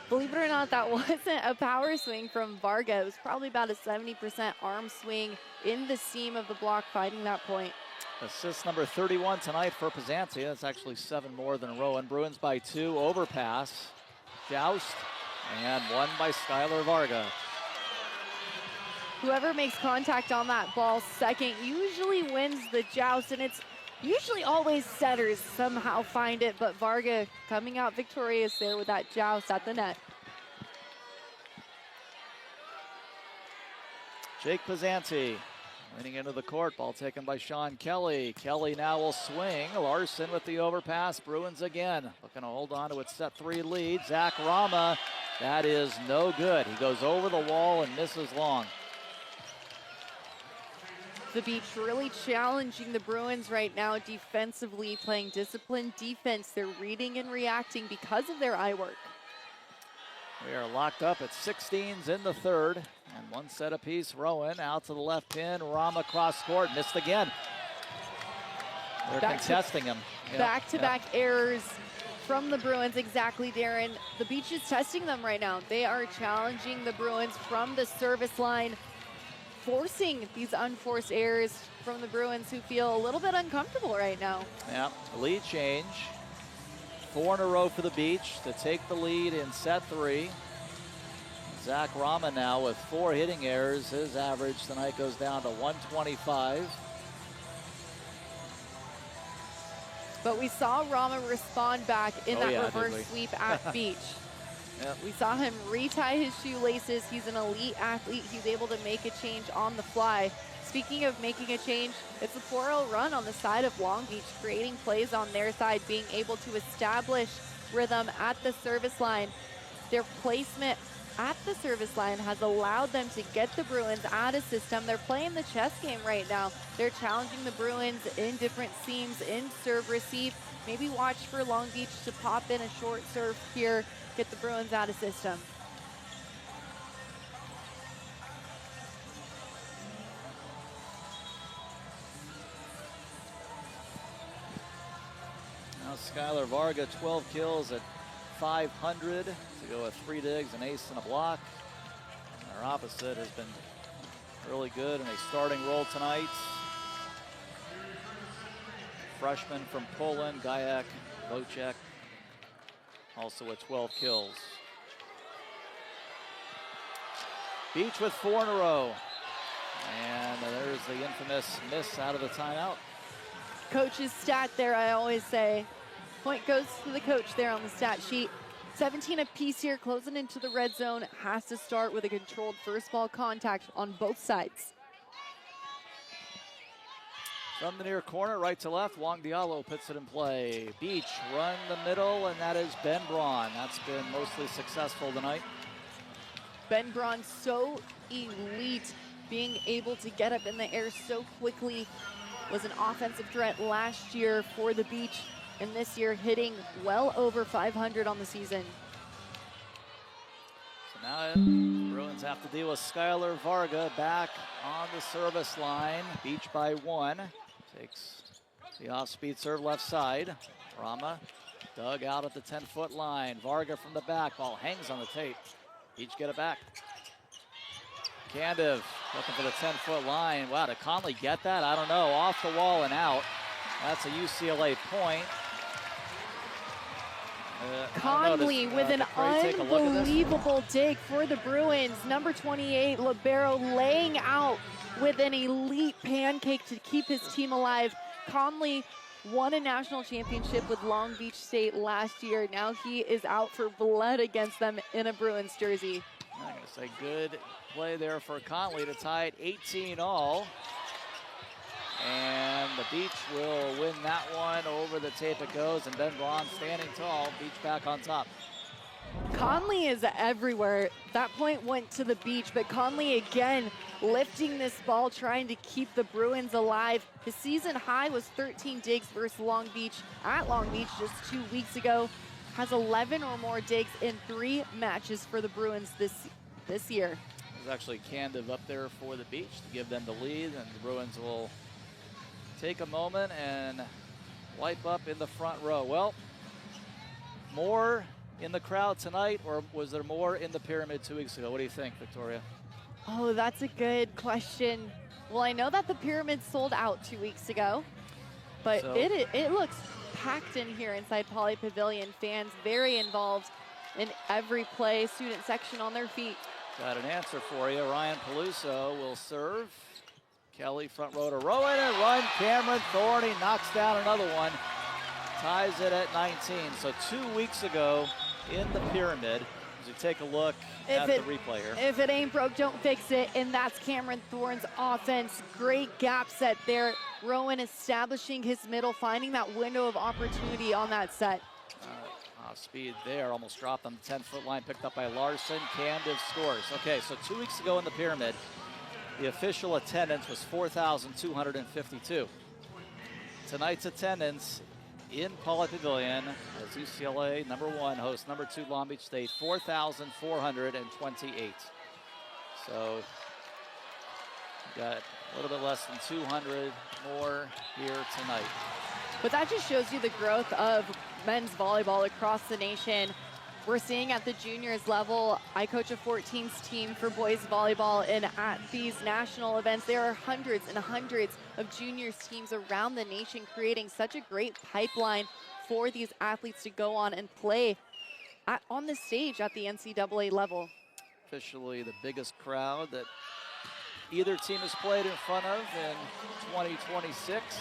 Believe it or not, that wasn't a power swing from Varga. It was probably about a 70% arm swing in the seam of the block, finding that point. Assist number 31 tonight for Pizanti. That's actually 7 more than Rowan. Bruins by 2, overpass, joust, and won by Skylar Varga. Whoever makes contact on that ball second usually wins the joust, and it's usually always setters somehow find it, but Varga coming out victorious there with that joust at the net. Jake Pizanti leaning into the court, ball taken by Sean Kelly. Kelly now will swing. Larson with the overpass. Bruins again looking to hold on to its set 3 lead. Zach Rama, that is no good. He goes over the wall and misses long. The Beach really challenging the Bruins right now defensively, playing disciplined defense. They're reading and reacting because of their eye work. We are locked up at 16s in the third. And 1 set apiece. Rowan out to the left pin. Rama cross court. Missed again. They're contesting him. Back-to-back errors from the Bruins. Exactly, Darren. The Beach is testing them right now. They are challenging the Bruins from the service line, forcing these unforced errors from the Bruins, who feel a little bit uncomfortable right now. Yeah, lead change. 4 in a row for the Beach to take the lead in set 3. Zach Rama now with 4 hitting errors. His average tonight goes down to 125. But we saw Rama respond back in that reverse sweep at Beach. Yep. We saw him retie his shoelaces. He's an elite athlete. He's able to make a change on the fly. Speaking of making a change, it's a 4-0 run on the side of Long Beach, creating plays on their side, being able to establish rhythm at the service line. Their placement at the service line has allowed them to get the Bruins out of system. They're playing the chess game right now. They're challenging the Bruins in different seams, in serve receive. Maybe watch for Long Beach to pop in a short serve here, get the Bruins out of system. Now Skylar Varga, 12 kills at 500 to go with 3 digs, an ace and a block. And our opposite has been really good in a starting role tonight. Freshman from Poland, Gajek Vocek, also with 12 kills. Beach with 4 in a row. And there's the infamous miss out of the timeout. Coach's stat there, I always say. Point goes to the coach there on the stat sheet. 17 apiece here, closing into the red zone. Has to start with a controlled first ball contact on both sides. From the near corner, right to left, Wong Diallo puts it in play. Beach run the middle, and that is Ben Braun. That's been mostly successful tonight. Ben Braun so elite, being able to get up in the air so quickly. Was an offensive threat last year for the Beach, and this year hitting well over 500 on the season. So now the Bruins have to deal with Skylar Varga back on the service line. Beach by 1. Takes the off-speed serve left side. Rama dug out at the 10-foot line. Varga from the back. Ball hangs on the tape. Beach get it back. Candiv looking for the 10-foot line. Wow, did Conley get that? I don't know. Off the wall and out. That's a UCLA point. Conley with an unbelievable dig for the Bruins. Number 28, Libero, laying out with an elite pancake to keep his team alive. Conley won a national championship with Long Beach State last year. Now he is out for blood against them in a Bruins jersey. I'm going to say good play there for Conley to tie it 18-all. And the Beach will win that one. Over the tape it goes, and Ben Braun standing tall. Beach back on top. Conley is everywhere. That point went to the Beach, but Conley again lifting this ball, trying to keep the Bruins alive. His season high was 13 digs versus Long Beach at Long Beach just 2 weeks ago. Has 11 or more digs in 3 matches for the Bruins this year. There's actually Candiv up there for the Beach to give them the lead, and the Bruins will take a moment and wipe up in the front row. Well, more in the crowd tonight, or was there more in the Pyramid 2 weeks ago? What do you think, Victoria? Oh, that's a good question. Well, I know that the Pyramid sold out 2 weeks ago, but So- it looks packed in here inside Poly Pavilion. Fans very involved in every play, student section on their feet. Got an answer for you. Ryan Peluso will serve. Kelly front row to Rowan and run. Cameron Thorne knocks down another one. Ties it at 19. So 2 weeks ago in the Pyramid, as you take a look at the replay here. If it ain't broke, don't fix it. And that's Cameron Thorne's offense. Great gap set there. Rowan establishing his middle, finding that window of opportunity on that set. Off speed there, almost dropped on the 10-foot line, picked up by Larson. Candiv scores. Okay, so 2 weeks ago in the Pyramid, the official attendance was 4,252. Tonight's attendance in Poly Pavilion as UCLA #1 hosts #2 Long Beach State, 4,428. So got a little bit less than 200 more here tonight. But that just shows you the growth of men's volleyball across the nation. We're seeing at the juniors level, I coach a 14s team for boys volleyball, and at these national events, there are hundreds and hundreds of juniors teams around the nation creating such a great pipeline for these athletes to go on and play on the stage at the NCAA level. Officially the biggest crowd that either team has played in front of in 2026.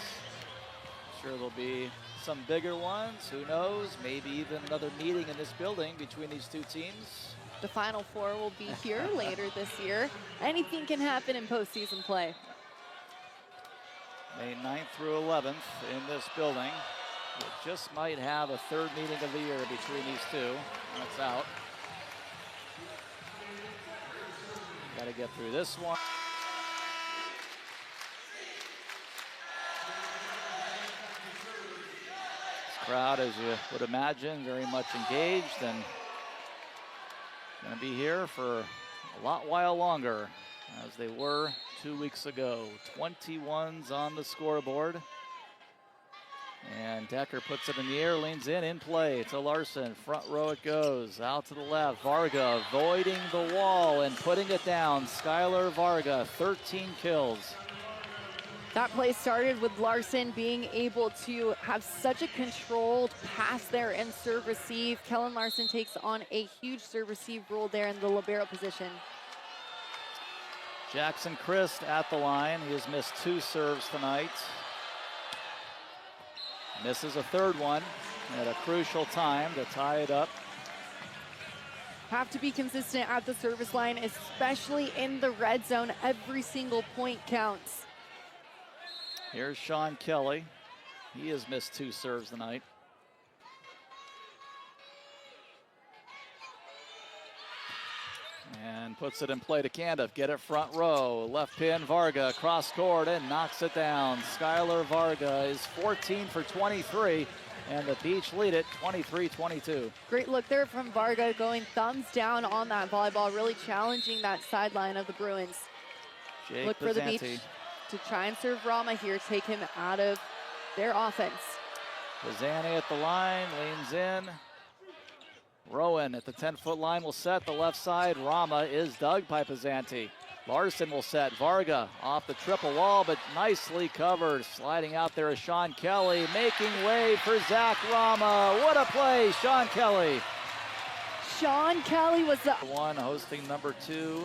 Sure there'll be some bigger ones, who knows, maybe even another meeting in this building between these two teams. The Final Four will be here later this year. Anything can happen in postseason play. May 9th through 11th in this building. We just might have a third meeting of the year between these two. That's out. Got to get through this one. Crowd, as you would imagine, very much engaged and going to be here for a while longer, as they were 2 weeks ago. 21s on the scoreboard. And Decker puts it in the air, leans in play to Larson. Front row it goes, out to the left. Varga avoiding the wall and putting it down. Skylar Varga, 13 kills. That play started with Larson being able to have such a controlled pass there and serve receive. Kellen Larson takes on a huge serve receive role there in the libero position. Jackson Christ at the line. He has missed 2 serves tonight. Misses a third one at a crucial time to tie it up. Have to be consistent at the service line, especially in the red zone. Every single point counts. Here's Sean Kelly. He has missed 2 serves tonight. And puts it in play to Candiv. Get it front row. Left pin, Varga. Cross court and knocks it down. Skylar Varga is 14 for 23. And the Beach lead it 23-22. Great look there from Varga, going thumbs down on that volleyball, really challenging that sideline of the Bruins. Jake Look for the Beach Pizzanti to try and serve Rama here, take him out of their offense. Pizzani at the line, leans in. Rowan at the 10-foot line will set the left side. Rama is dug by Pizzanti. Larson will set. Varga off the triple wall, but nicely covered. Sliding out there is Sean Kelly, making way for Zach Rama. What a play, Sean Kelly. Sean Kelly was the one hosting #2.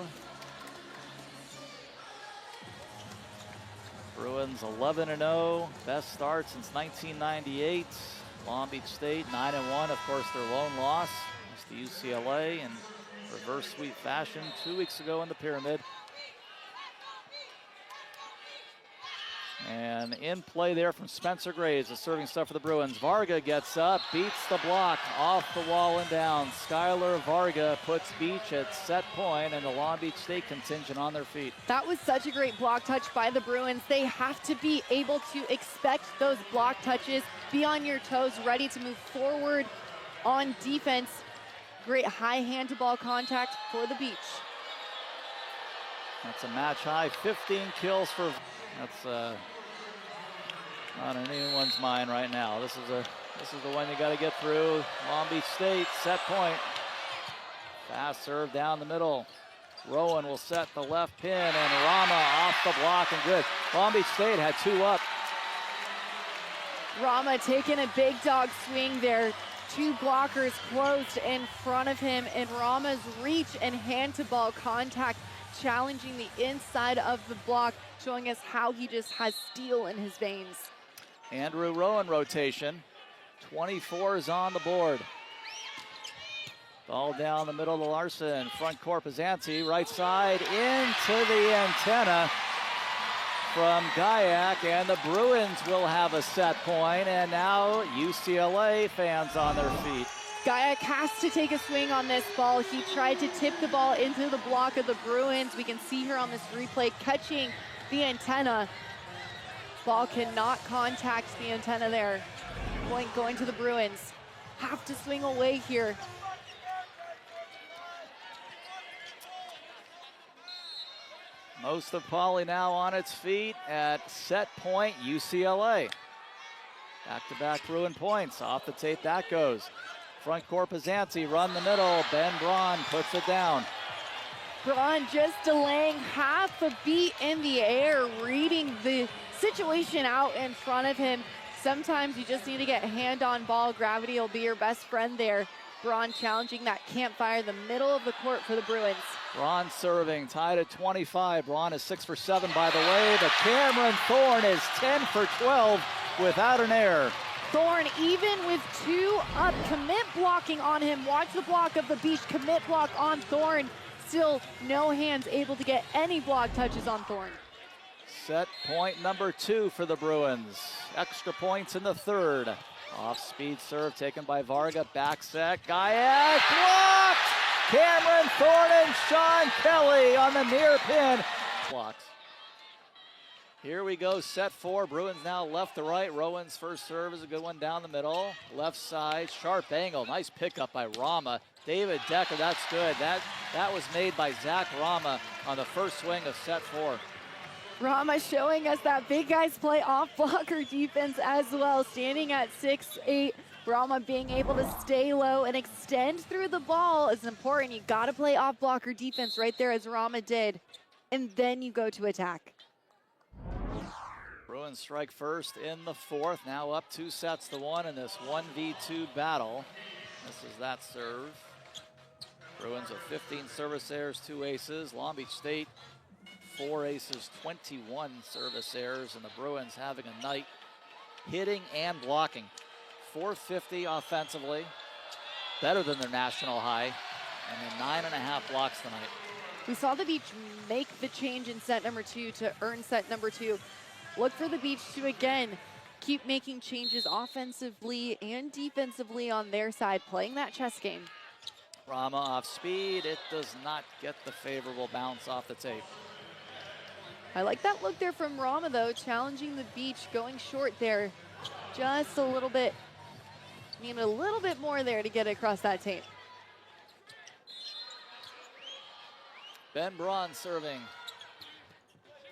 Bruins 11-0, best start since 1998. Long Beach State 9-1, of course their lone loss is to UCLA in reverse sweep fashion 2 weeks ago in the pyramid. And in play there from Spencer Graves, the serving stuff for the Bruins. Varga gets up, beats the block, off the wall and down. Skylar Varga puts Beach at set point, and the Long Beach State contingent on their feet. That was such a great block touch by the Bruins. They have to be able to expect those block touches, be on your toes, ready to move forward on defense. Great high hand-to-ball contact for the Beach. That's a match high, 15 kills for. That's not in anyone's mind right now. This is the one you got to get through. Long Beach State set point. Fast serve down the middle. Rowan will set the left pin, and Rama off the block and good. Long Beach State had 2 up. Rama taking a big dog swing there. 2 blockers closed in front of him, and Rama's reach and hand-to-ball contact challenging the inside of the block, showing us how he just has steel in his veins. Andrew Rowan rotation. 24 is on the board. Ball down the middle to Larson. Front court Pizanti. Right side into the antenna from Gaiak. And the Bruins will have a set point. And now UCLA fans on their feet. Gaiak has to take a swing on this ball. He tried to tip the ball into the block of the Bruins. We can see here on this replay catching the antenna. Ball cannot contact the antenna there. Point going to the Bruins. Have to swing away here. Most of Pauley now on its feet at set point, UCLA. Back-to-back Bruin points. Off the tape that goes. Front court Pizanti, run the middle. Ben Braun puts it down. Braun just delaying half a beat in the air, reading the situation out in front of him. Sometimes you just need to get hand on ball. Gravity will be your best friend there. Braun challenging that campfire, the middle of the court for the Bruins. Braun serving, tied at 25. Braun is 6 for 7, by the way, but Cameron Thorne is 10 for 12 without an error. Thorne, even with 2 up, commit blocking on him. Watch the block of the Beach, commit block on Thorne. Still no hands able to get any block touches on Thorne. Set point number 2 for the Bruins. Extra points in the third. Off-speed serve taken by Varga. Back set. Gaiak blocked! Cameron Thorne and Sean Kelly on the near pin. Blocks. Here we go, set 4. Bruins now left to right. Rowan's first serve is a good one down the middle. Left side, sharp angle. Nice pickup by Rama. David Decker, that's good. That was made by Zach Rama on the first swing of set 4. Rama showing us that big guys play off blocker defense as well. Standing at 6'8", Rama being able to stay low and extend through the ball is important. You got to play off blocker defense right there as Rama did. And then you go to attack. Bruins strike first in the fourth. Now up 2 sets to 1 in this 1v2 battle. This is that serve. Bruins with 15 service errors, 2 aces. Long Beach State, 4 aces, 21 service errors. And the Bruins having a night hitting and blocking. 450 offensively, better than their national high. And then 9.5 blocks tonight. We saw the Beach make the change in set number 2 to earn set number 2. Look for the Beach to, again, keep making changes offensively and defensively on their side, playing that chess game. Rama off speed. It does not get the favorable bounce off the tape. I like that look there from Rama, though, challenging the Beach, going short there. Just a little bit, need a little bit more there to get across that tape. Ben Braun serving.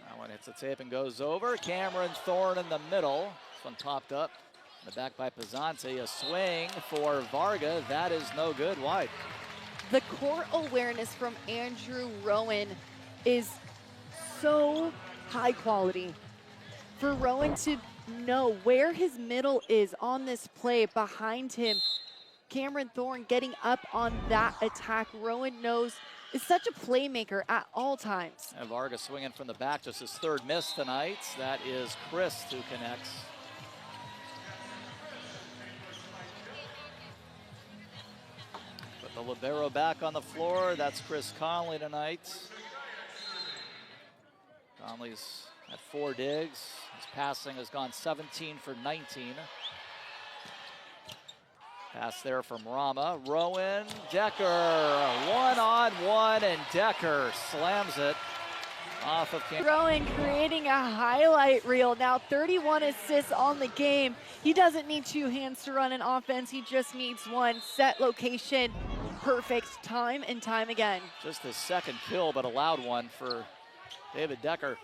That one hits the tape and goes over. Cameron Thorne in the middle. This one popped up. In the back by Pizanti. A swing for Varga. That is no good. Wide. The court awareness from Andrew Rowan is so high quality. For Rowan to know where his middle is on this play behind him. Cameron Thorne getting up on that attack. Rowan knows is such a playmaker at all times. And Varga swinging from the back, just his 3rd miss tonight. That is Chris who connects. But The libero back on the floor. That's Chris Conley tonight. Conley's at 4 digs. His passing has gone 17 for 19. Pass there from Rama. Rowan, Decker, 1-on-1, and Decker slams it off of Cam. Rowan creating a highlight reel. Now 31 assists on the game. He doesn't need 2 hands to run an offense. He just needs 1. Set, location, perfect, time and time again. Just his second kill, but allowed one for David Decker.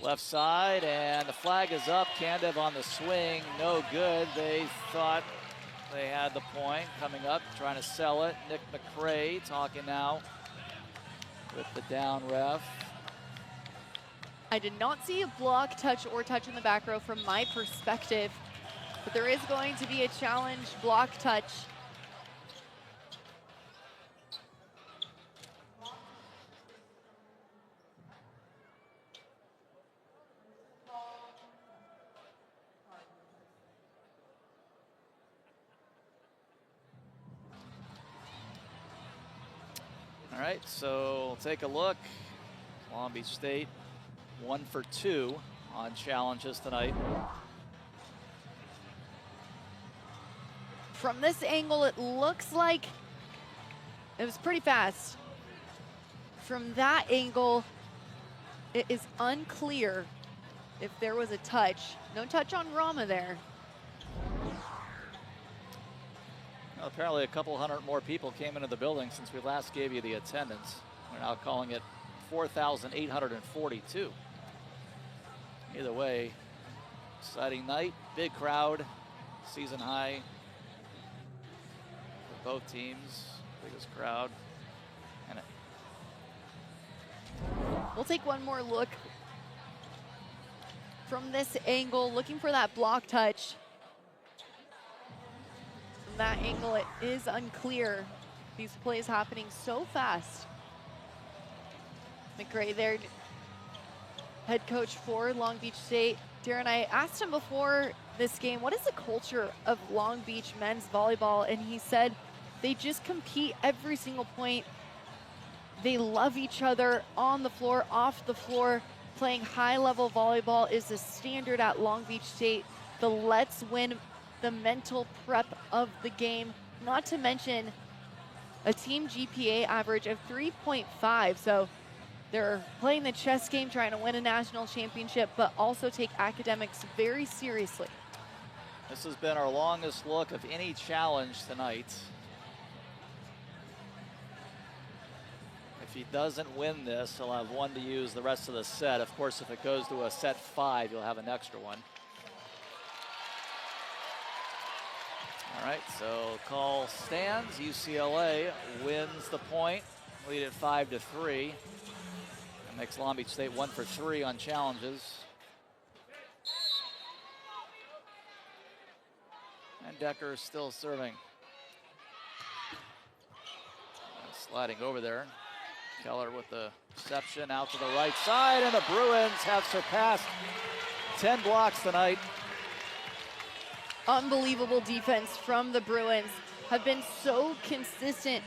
Left side, and the flag is up. Candiv on the swing, no good. They thought they had the point. Coming up, trying to sell it. Nick McCray talking now with the down ref. I did not see a block, touch, or touch in the back row from my perspective, but there is going to be a challenge block touch. All right, so we'll take a look. Long Beach State 1 for 2 on challenges tonight. From this angle, it looks like it was pretty fast. From that angle, it is unclear if there was a touch. No touch on Rama there. Well, apparently a couple hundred more people came into the building since we last gave you the attendance. We're now calling it 4,842. Either way, exciting night, big crowd, season high for both teams, biggest crowd. And We'll take one more look from this angle, looking for that block touch. From that angle, it is unclear. These plays happening so fast. McRae there, head coach for Long Beach State. Darren, I asked him before this game, what is the culture of Long Beach men's volleyball? And he said they just compete every single point. They love each other on the floor, off the floor. Playing high-level volleyball is the standard at Long Beach State. The let's win, the mental prep of the game, not to mention a team GPA average of 3.5. So they're playing the chess game, trying to win a national championship, but also take academics very seriously. this has been our longest look of any challenge tonight. If he doesn't win this, he'll have 1 to use the rest of the set. Of course, if it goes to a set 5, you'll have an extra one. All right, so call stands. UCLA wins the point, lead at 5-3. That makes Long Beach State 1 for 3 on challenges. And Decker is still serving. Sliding over there. Keller with the reception out to the right side, and the Bruins have surpassed 10 blocks tonight. Unbelievable defense from the Bruins. Have been so consistent.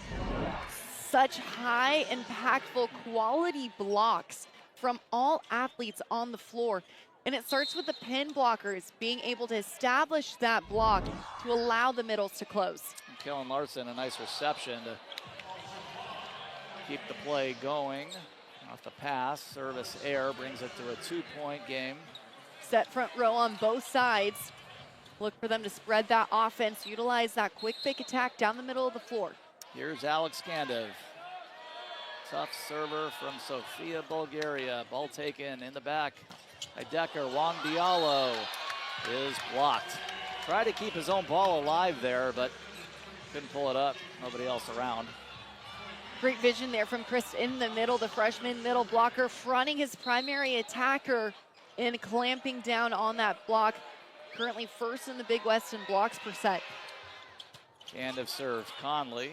Such high, impactful, quality blocks from all athletes on the floor. And it starts with the pin blockers being able to establish that block to allow the middles to close. And Kellen Larson, a nice reception to keep the play going. Off the pass, service air brings it to a 2-point game. Set front row on both sides. Look for them to spread that offense, utilize that quick pick attack down the middle of the floor. Here's Alex Candiv. Tough server from Sofia, Bulgaria. Ball taken in the back by Decker. Wang Diallo is blocked. Tried to keep his own ball alive there, but couldn't pull it up. Nobody else around. Great vision there from Chris in the middle, the freshman middle blocker, fronting his primary attacker and clamping down on that block. Currently first in the Big West in blocks per set. Candiv serves Conley.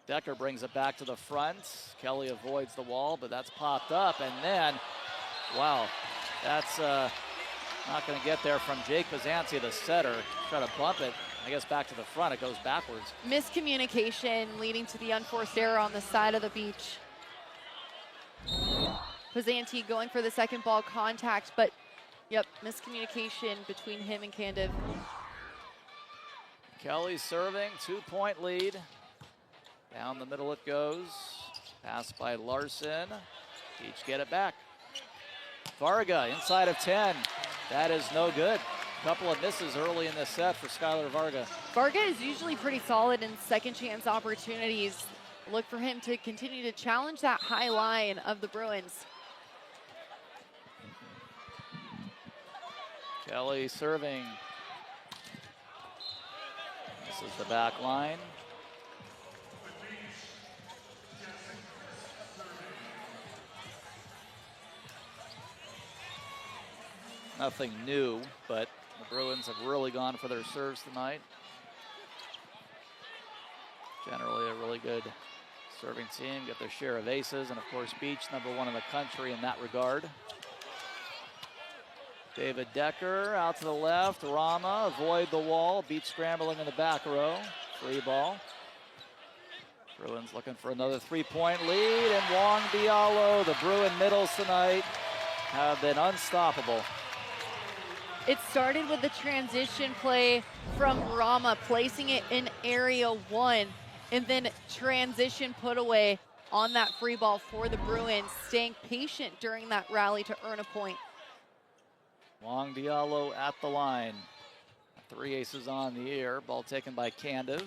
Decker brings it back to the front. Kelly avoids the wall, but that's popped up. And then, wow, that's not going to get there from Jake Pazanti, the setter. Try to bump it I guess back to the front, it goes backwards. Miscommunication leading to the unforced error on the side of the beach. Pisanti going for the second ball contact, but yep, miscommunication between him and Candiv. Kelly serving, 2-point lead. Down the middle it goes. Pass by Larson. Each get it back. Varga inside of 10. That is no good. Couple of misses early in this set for Skylar Varga. Varga is usually pretty solid in second chance opportunities. Look for him to continue to challenge that high line of the Bruins. Kelly serving. This is the back line. Nothing new, but the Bruins have really gone for their serves tonight. Generally a really good serving team, get their share of aces, and of course Beach, #1 in the country in that regard. David Decker out to the left, Rama avoid the wall, Beach scrambling in the back row, free ball. Bruins looking for another 3-point lead, and Wong Diallo, the Bruin middles tonight have been unstoppable. It started with the transition play from Rama, placing it in area 1, and then transition put away on that free ball for the Bruins, staying patient during that rally to earn a point. Wong Diallo at the line. 3 aces on the air, ball taken by Candiv.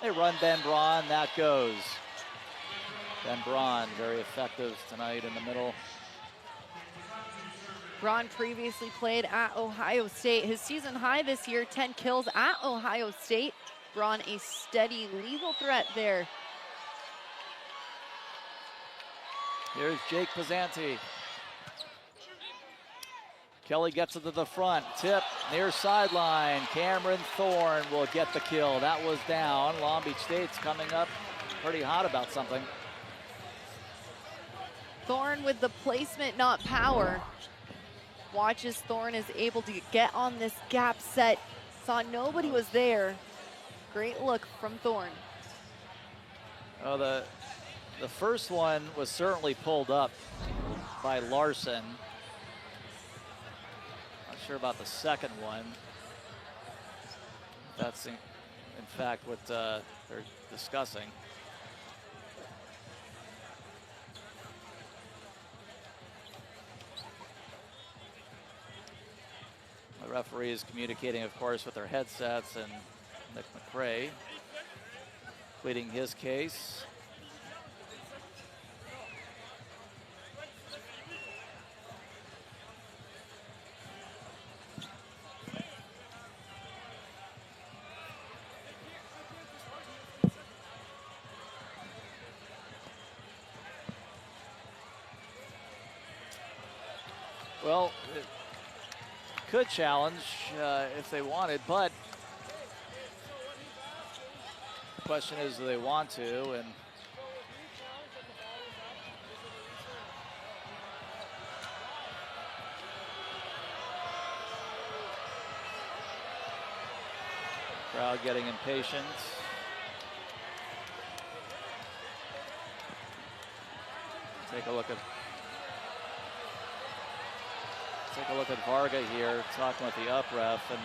They run Ben Braun, that goes. Ben Braun, very effective tonight in the middle. Braun previously played at Ohio State. His season high this year, 10 kills at Ohio State. Braun a steady legal threat there. Here's Jake Pisanti. Kelly gets it to the front, tip, near sideline. Cameron Thorne will get the kill. That was down. Long Beach State's coming up pretty hot about something. Thorne with the placement, not power. Watches Thorne is able to get on this gap set. Saw nobody was there. Great look from Thorne. Oh, the first one was certainly pulled up by Larson. Not sure about the second one. That's in fact what they're discussing. The referee is communicating, of course, with their headsets, and Nick McCrae pleading his case. Well, it could challenge if they wanted, but the question is, do they want to? And crowd getting impatient. Take a look at Varga here, talking with the up ref, and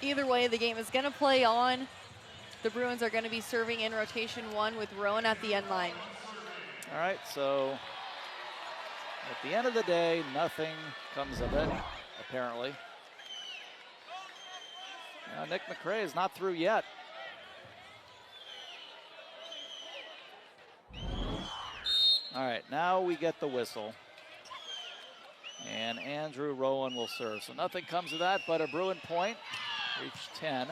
either way, the game is going to play on. The Bruins are going to be serving in rotation 1 with Rowan at the end line. all right, so at the end of the day, nothing comes of it, apparently. Nick McCrae is not through yet. All right, now we get the whistle. And Andrew Rowan will serve. So nothing comes of that but a Bruin point. Reach 10.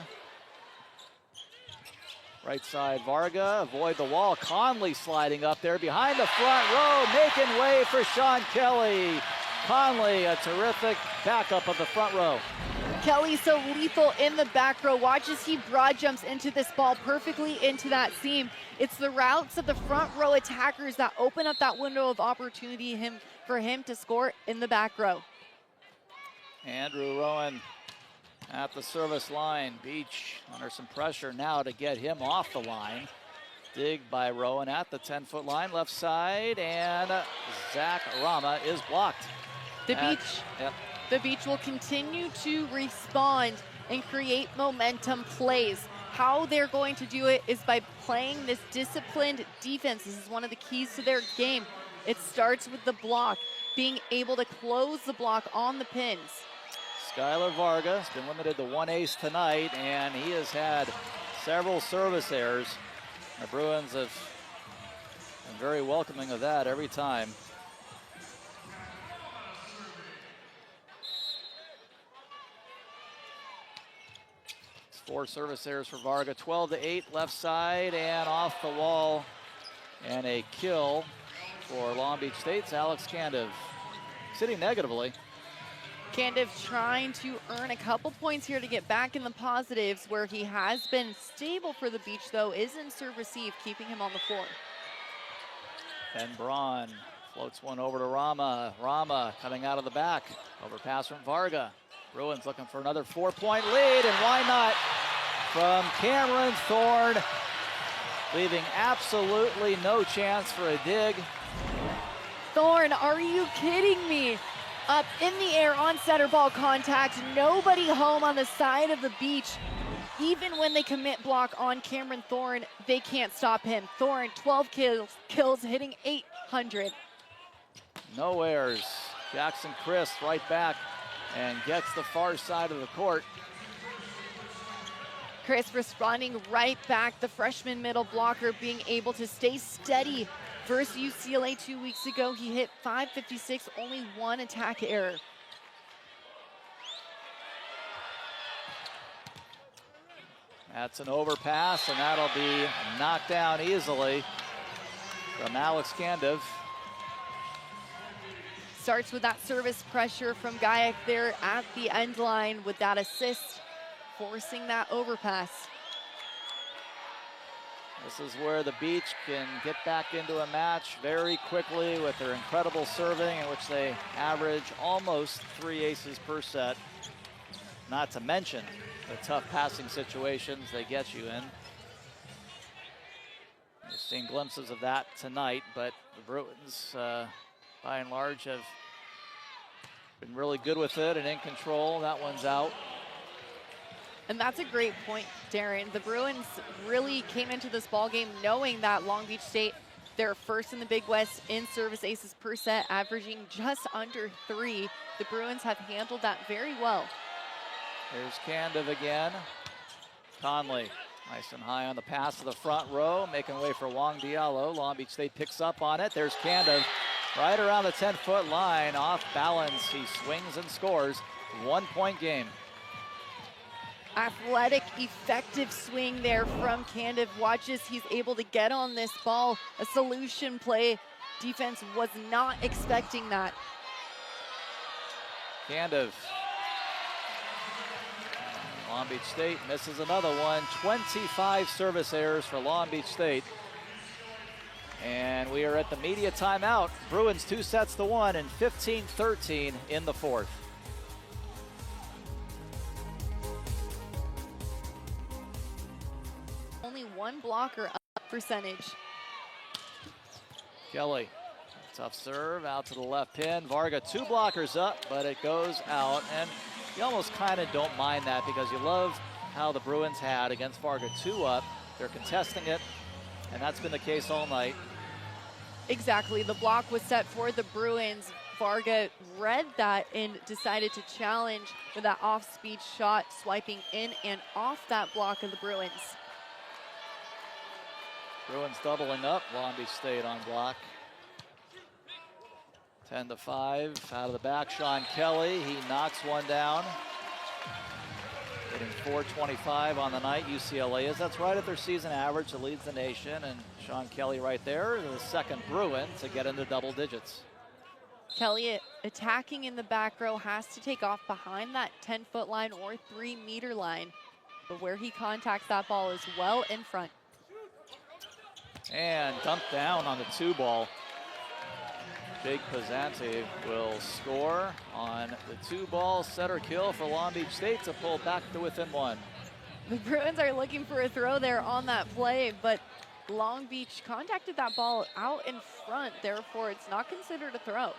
Right side, Varga, avoid the wall. Conley sliding up there behind the front row, making way for Sean Kelly. Conley, a terrific backup of the front row. Kelly so lethal in the back row. Watch as he broad jumps into this ball perfectly into that seam. It's the routes of the front row attackers that open up that window of opportunity for him to score in the back row. Andrew Rowan at the service line. Beach under some pressure now to get him off the line. Dig by Rowan at the 10-foot line, left side, and Zach Rama is blocked. The Beach will continue to respond and create momentum plays. How they're going to do it is by playing this disciplined defense. This is one of the keys to their game. It starts with the block, being able to close the block on the pins. Skylar Varga has been limited to one ace tonight, and he has had several service errors. The Bruins have been very welcoming of that every time. It's 4 service errors for Varga, 12-8 left side and off the wall. And a kill for Long Beach State's Alex Candiv. Sitting negatively. Candiv trying to earn a couple points here to get back in the positives. Where he has been stable for the Beach, though, is in serve receive, keeping him on the floor. Ben Braun floats one over to Rama. Rama coming out of the back. Overpass from Varga. Bruins looking for another 4-point lead, and why not from Cameron Thorne, leaving absolutely no chance for a dig. Thorne, are you kidding me? Up in the air on center ball contact, nobody home on the side of the Beach. Even when they commit block on Cameron Thorne, they can't stop him. Thorne, 12 kills, hitting 800. No errors. Jackson Chris right back and gets the far side of the court. Chris responding right back, the freshman middle blocker being able to stay steady. Versus UCLA 2 weeks ago, he hit .556, only 1 attack error. That's an overpass, and that'll be knocked down easily from Alex Candiv. Starts with that service pressure from Gayak there at the end line with that assist, forcing that overpass. This is where the Beach can get back into a match very quickly with their incredible serving, in which they average almost 3 aces per set. Not to mention the tough passing situations they get you in. We've seen glimpses of that tonight, but the Bruins, by and large, have been really good with it and in control. That one's out. And that's a great point, Darren. The Bruins really came into this ball game knowing that Long Beach State, they're first in the Big West in service aces per set, averaging just under 3. The Bruins have handled that very well. Here's Candiv again. Conley, nice and high on the pass to the front row, making way for Wong Diallo. Long Beach State picks up on it. There's Candiv right around the 10-foot line, off balance. He swings and scores. 1-point game. Athletic, effective swing there from Candiv. Watches he's able to get on this ball. A solution play. Defense was not expecting that. Candiv. Long Beach State misses another one. 25 service errors for Long Beach State. And we are at the media timeout. Bruins 2-1 and 15-13 in the 4th. Only 1 blocker up percentage. Kelly, tough serve out to the left pin. Varga 2 blockers up, but it goes out. And you almost kind of don't mind that because you love how the Bruins had against Varga 2 up. They're contesting it, and that's been the case all night. Exactly. The block was set for the Bruins. Varga read that and decided to challenge with that off-speed shot, swiping in and off that block of the Bruins. Bruins doubling up. Long Beach State on block. 10-5 out of the back. Sean Kelly, he knocks one down. Hitting .425 on the night. UCLA is. That's right at their season average. It leads the nation. And Sean Kelly right there, the second Bruin to get into double digits. Kelly attacking in the back row has to take off behind that 10-foot line or 3-meter line. But where he contacts that ball is well in front. And dumped down on the 2-ball. Jake Pizzanti will score on the 2-ball setter kill for Long Beach State to pull back to within 1. The Bruins are looking for a throw there on that play, but Long Beach contacted that ball out in front, therefore it's not considered a throw.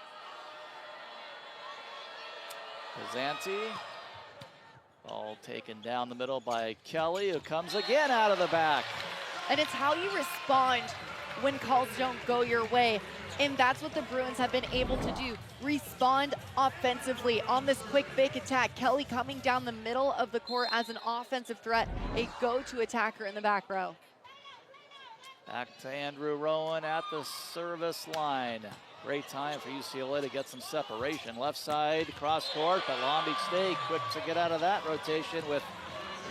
Pizzanti, ball taken down the middle by Kelly, who comes again out of the back. And it's how you respond when calls don't go your way. And that's what the Bruins have been able to do. Respond offensively on this quick, big attack. Kelly coming down the middle of the court as an offensive threat, a go-to attacker in the back row. Back to Andrew Rowan at the service line. Great time for UCLA to get some separation. Left side, cross court, but Long Beach State quick to get out of that rotation with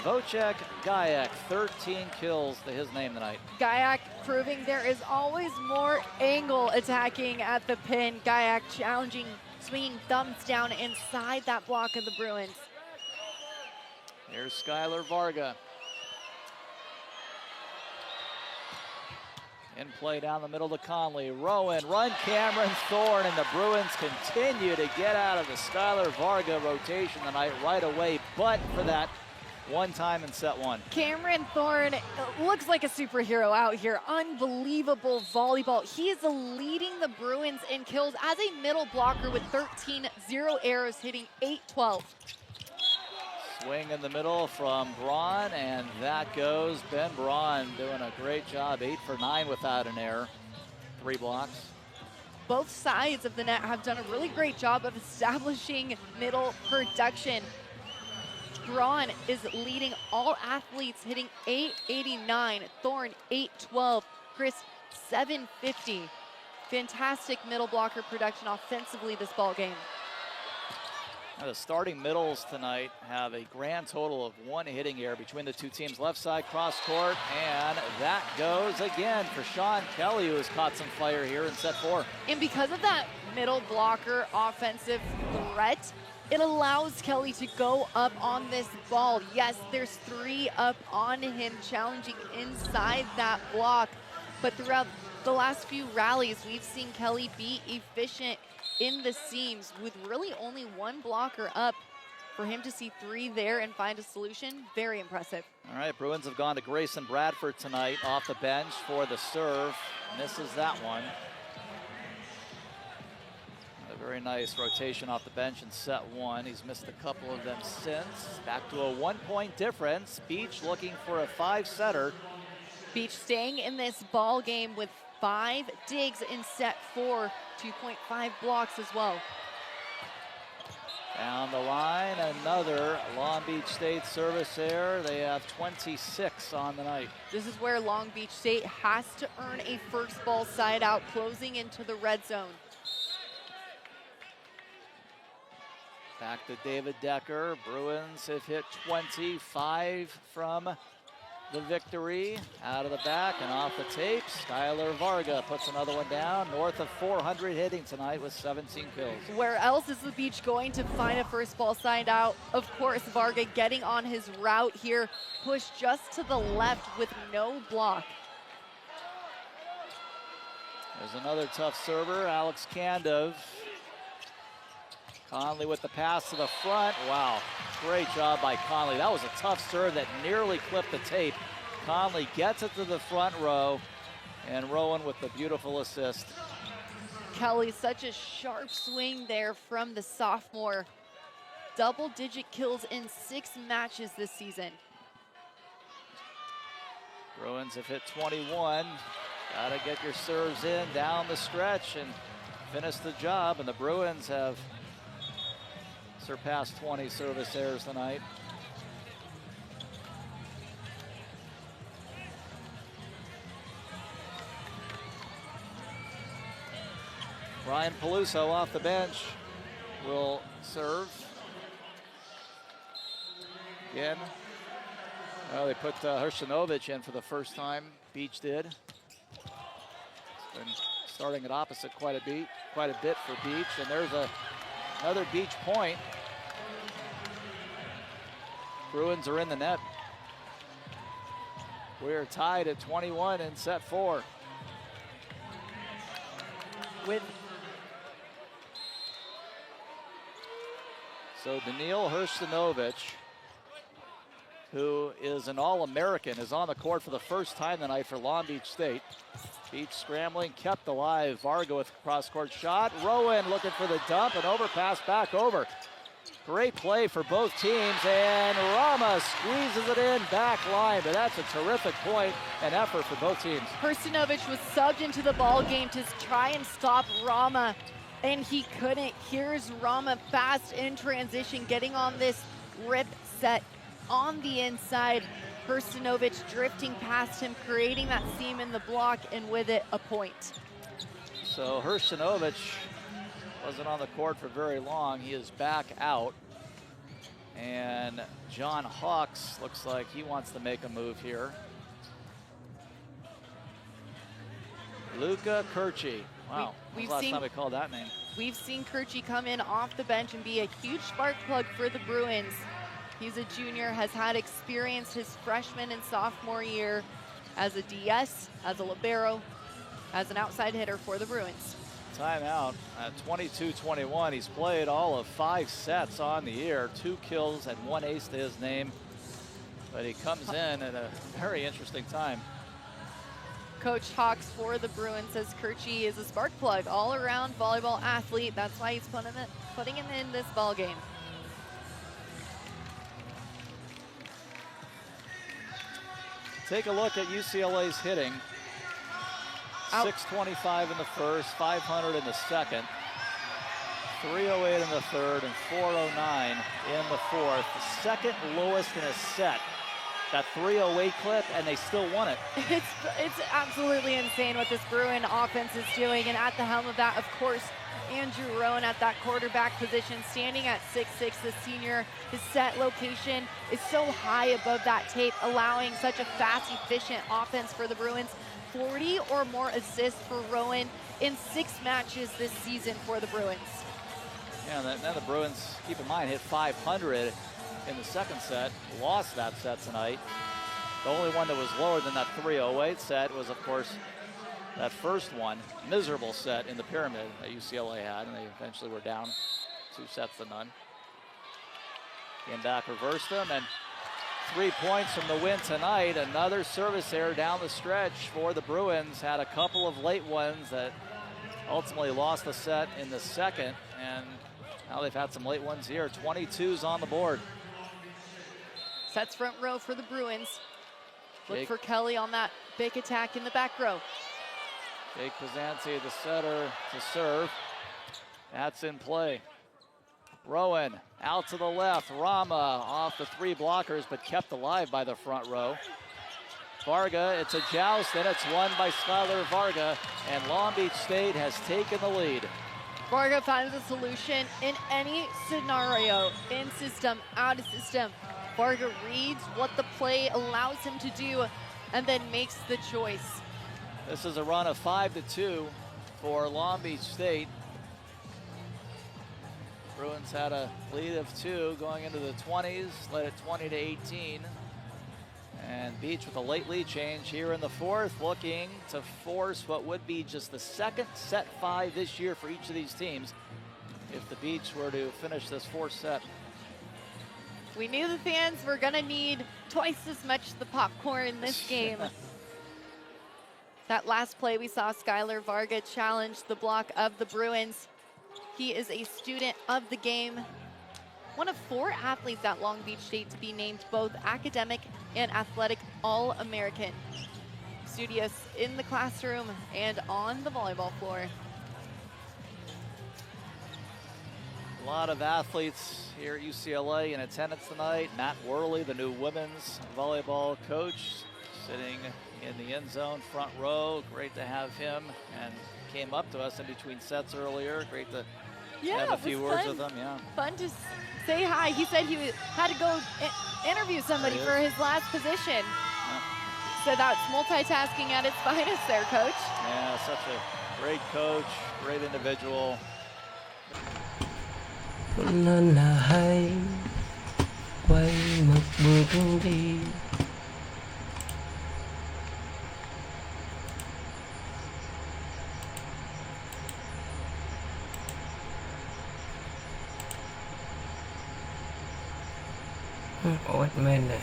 Wojciech Gajek, 13 kills to his name tonight. Gajek proving there is always more angle attacking at the pin. Gajek challenging, swinging thumbs down inside that block of the Bruins. Here's Skylar Varga. In play down the middle to Conley. Rowan, run Cameron Thorne, and the Bruins continue to get out of the Skylar Varga rotation tonight right away, but for that one time in set 1. Cameron Thorne looks like a superhero out here. Unbelievable volleyball. He is leading the Bruins in kills as a middle blocker with 13, 0 errors, hitting 8-12. Swing in the middle from Braun, and that goes. Ben Braun doing a great job, 8 for 9 without an error. 3 blocks. Both sides of the net have done a really great job of establishing middle production. Braun is leading all athletes, hitting 889. Thorne 812. Chris 750. Fantastic middle blocker production offensively this ball game. Now the starting middles tonight have a grand total of 1 hitting error between the two teams. Left side cross court, and that goes again for Sean Kelly, who has caught some fire here in set 4. And because of that middle blocker offensive threat, it allows Kelly to go up on this ball. Yes, there's 3 up on him, challenging inside that block. But throughout the last few rallies, we've seen Kelly be efficient in the seams with really only 1 blocker up. For him to see 3 there and find a solution, very impressive. All right, Bruins have gone to Grayson Bradford tonight off the bench for the serve. Misses that one. A very nice rotation off the bench in set 1. He's missed a couple of them since. Back to a 1-point difference. Beach looking for a 5-setter. Beach staying in this ball game with 5 digs in set 4, 2.5 blocks as well. Down the line, another Long Beach State service error. They have 26 on the night. This is where Long Beach State has to earn a first ball side out, closing into the red zone. Back to David Decker. Bruins have hit 25 from the victory. Out of the back and off the tape. Skylar Varga puts another one down. North of 400 hitting tonight with 17 kills. Where else is the Beach going to find a first ball side out? Of course, Varga getting on his route here. Push just to the left with no block. There's another tough server, Alex Kandov. Conley with the pass to the front. Wow, great job by Conley. That was a tough serve that nearly clipped the tape. Conley gets it to the front row, and Rowan with the beautiful assist. Kelly, such a sharp swing there from the sophomore. Double-digit kills in 6 matches this season. Bruins have hit 21. Gotta get your serves in down the stretch and finish the job, and the Bruins have surpassed 20 service errors tonight. Ryan Peluso off the bench will serve. Again, well, they put Hršanović in for the first time. Beach did. It's been starting at opposite quite a bit for Beach, and there's a Another Beach point. Bruins are in the net. We're tied at 21 in set 4. So Daniil Hrstanovic, who is an All-American, is on the court for the first time tonight for Long Beach State. Beach scrambling, kept alive. Varga with cross-court shot. Rowan looking for the dump, and overpass back over. Great play for both teams, and Rama squeezes it in back line, but that's a terrific point and effort for both teams. Hrstanovic was subbed into the ball game to try and stop Rama, and he couldn't. Here's Rama fast in transition, getting on this rip set on the inside. Hrstanovic drifting past him, creating that seam in the block, and with it, a point. So Hrstanovic wasn't on the court for very long. He is back out. And John Hawks looks like he wants to make a move here. Luka Kirchi. Wow, we've last seen, time we called that name. We've seen Kirchi come in off the bench and be a huge spark plug for the Bruins. He's a junior, has had experience his freshman and sophomore year as a DS, as a libero, as an outside hitter for the Bruins. Timeout at 22-21. He's played all of 5 sets on the year, 2 kills and 1 ace to his name. But he comes in at a very interesting time. Coach Hawks for the Bruins says Kirchi is a spark plug, all-around volleyball athlete. That's why he's putting him in this ball game. Take a look at UCLA's hitting. 625 in the first, 500 in the second, 308 in the third, and 409 in the fourth. The second lowest in a set. That 308 clip, and they still won it. It's absolutely insane what this Bruin offense is doing, and at the helm of that, of course, Andrew Rowan at that quarterback position, standing at 6'6", the senior. His set location is so high above that tape, allowing such a fast, efficient offense for the Bruins. 40 or more assists for Rowan in 6 matches this season for the Bruins. Yeah, then the Bruins, keep in mind, hit 500 in the second set, lost that set tonight. The only one that was lower than that 308 set was, of course, that first one, miserable set in the pyramid that UCLA had, and they eventually were down 2 sets to none. Came back, reversed them, and 3 points from the win tonight. Another service error down the stretch for the Bruins. Had a couple of late ones that ultimately lost the set in the second, and now they've had some late ones here. 22's on the board. Sets front row for the Bruins. Look for Kelly on that big attack in the back row. Jake Pazanti, the setter, to serve. That's in play. Rowan out to the left. Rama off the 3 blockers, but kept alive by the front row. Varga, it's a joust, and it's won by Skylar Varga, and Long Beach State has taken the lead. Varga finds a solution in any scenario, in system, out of system. Varga reads what the play allows him to do, and then makes the choice. This is a run of 5-2 for Long Beach State. Bruins had a lead of 2 going into the 20s, led at 20-18. And Beach with a late lead change here in the 4th, looking to force what would be just the second set 5 this year for each of these teams if the Beach were to finish this 4th set. We knew the fans were gonna need twice as much the popcorn in this game. That last play, we saw Skylar Varga challenge the block of the Bruins. He is a student of the game. One of 4 athletes at Long Beach State to be named both academic and athletic All-American. Studious in the classroom and on the volleyball floor. A lot of athletes here at UCLA in attendance tonight. Matt Worley, the new women's volleyball coach, sitting in the end zone, front row. Great to have him, and came up to us in between sets earlier. Great to have a few words with him. Yeah, fun to say hi. He said he had to go interview somebody for his last position. Yeah. So that's multitasking at its finest there, Coach. Yeah, such a great coach, great individual. nên là hay quay một bước đi. Ôi men này.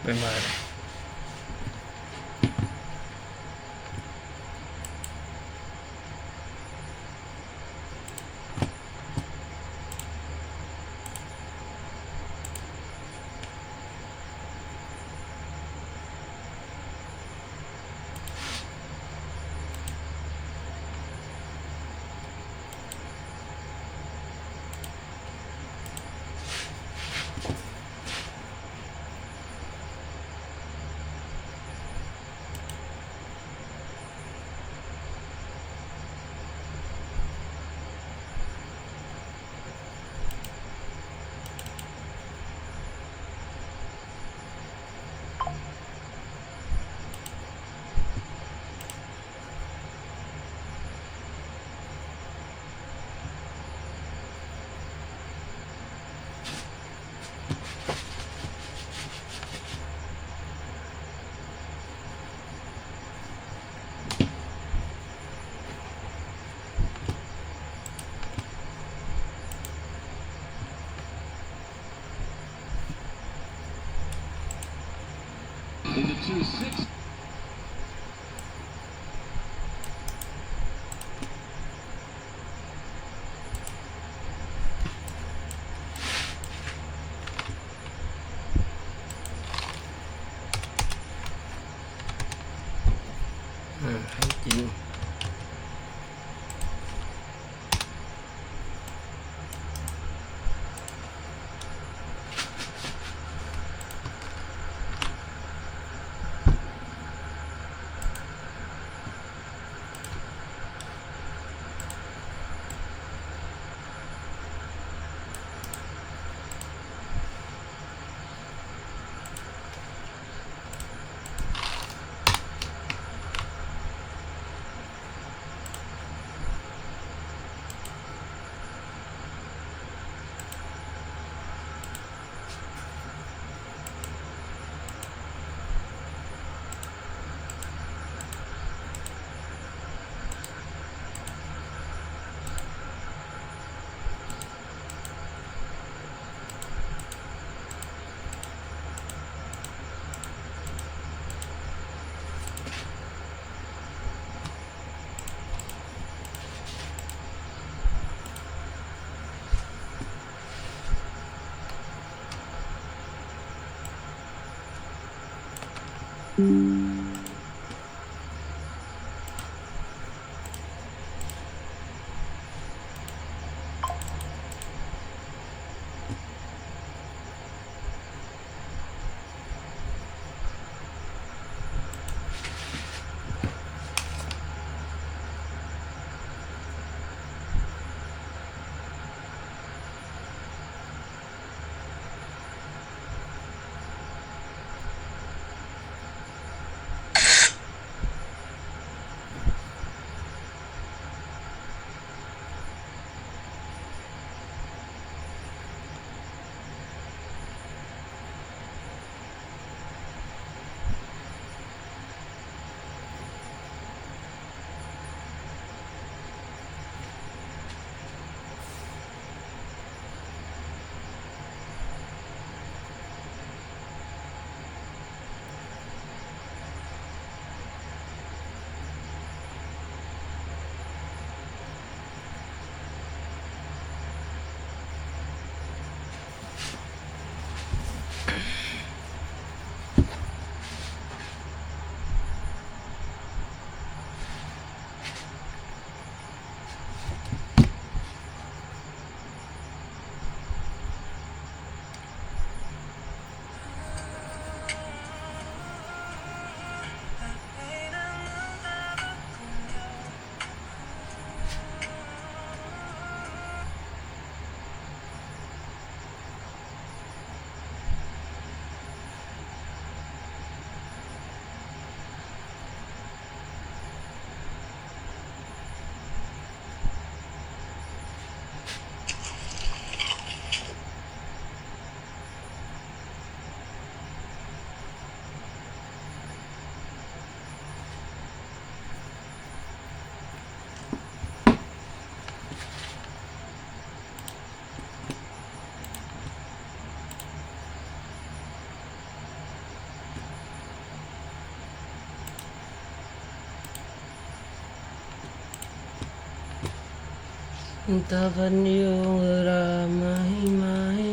Bên ngoài này. In the 2-6. Chịu. ta vẫn yêu người là mãi mãi.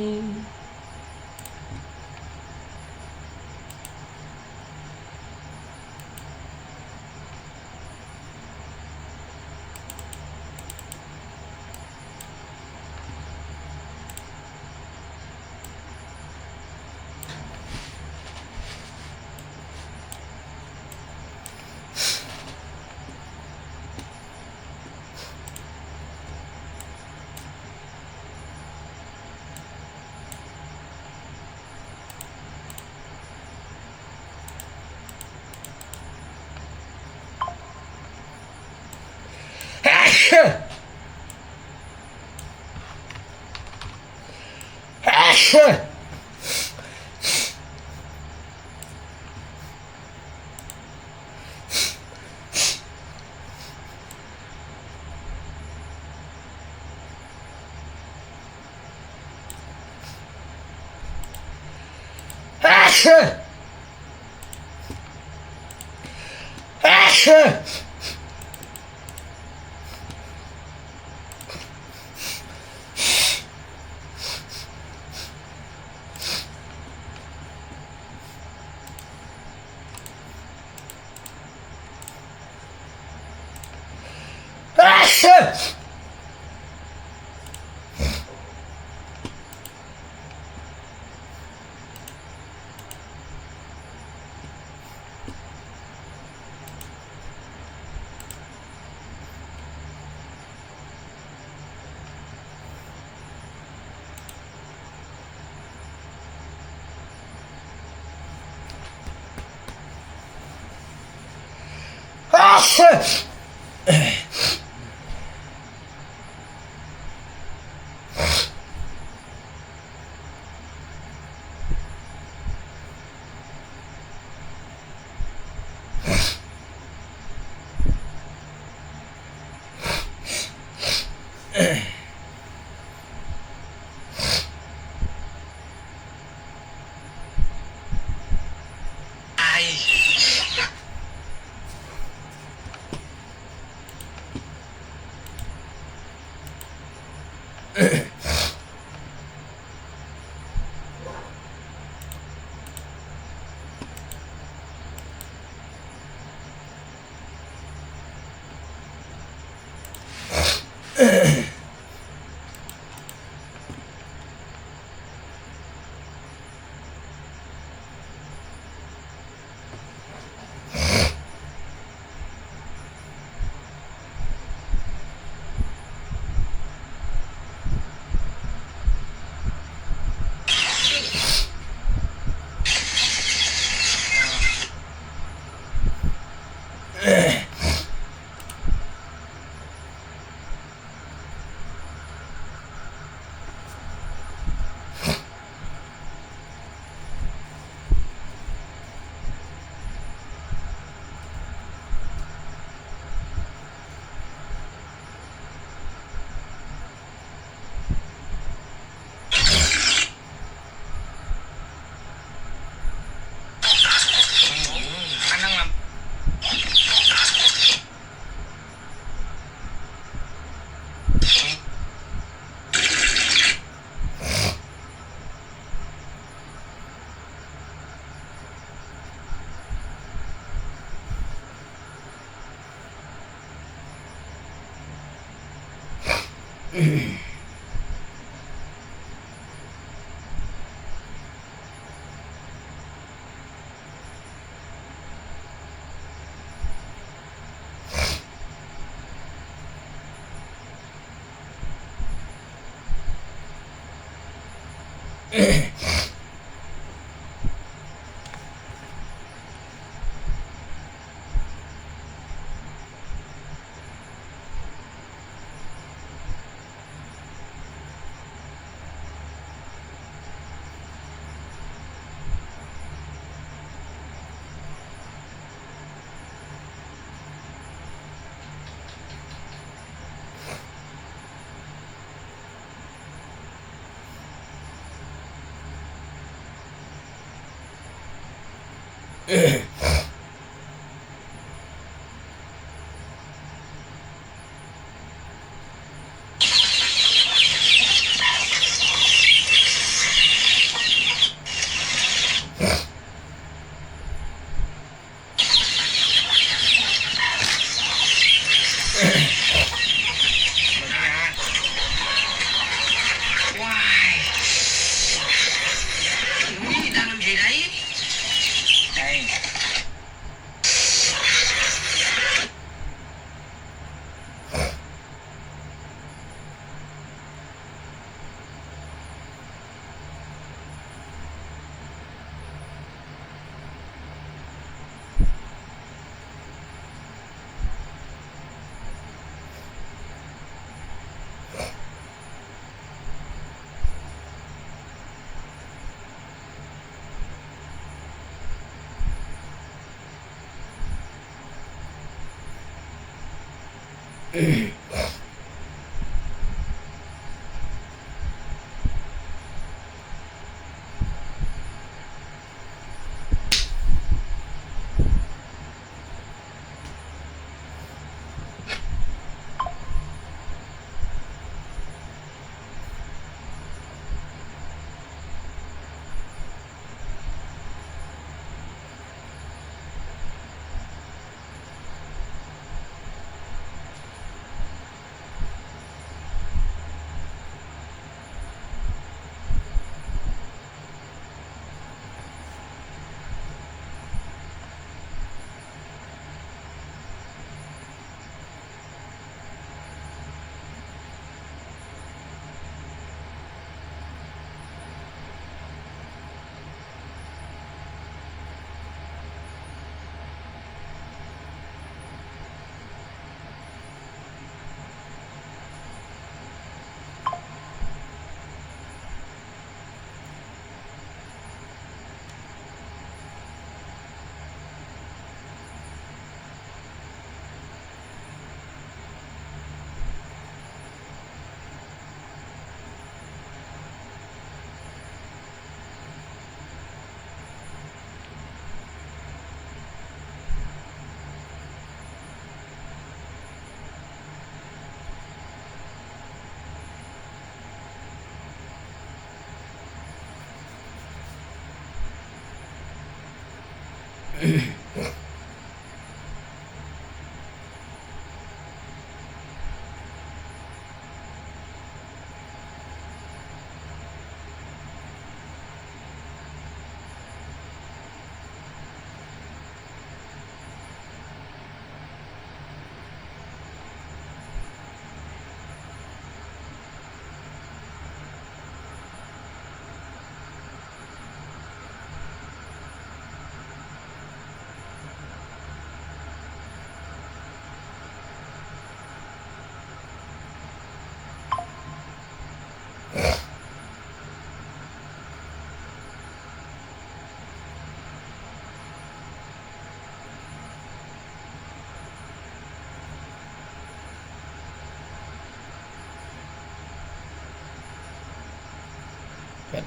Vết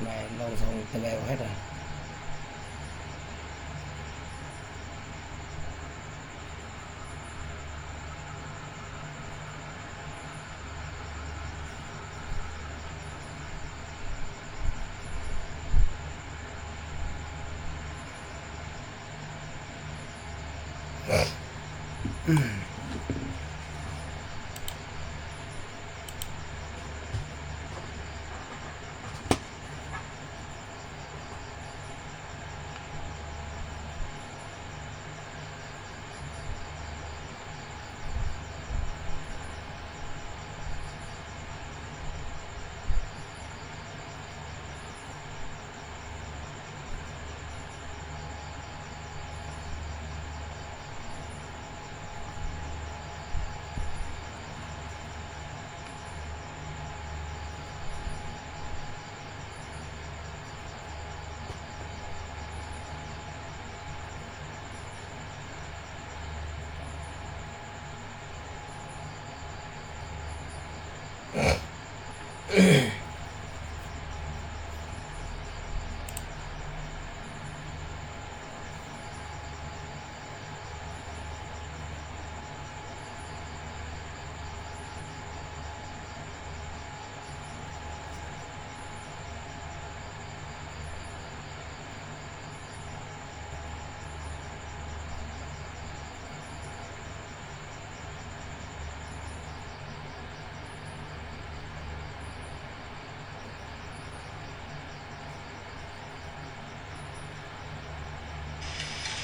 này lông xong tê bèo hết rồi.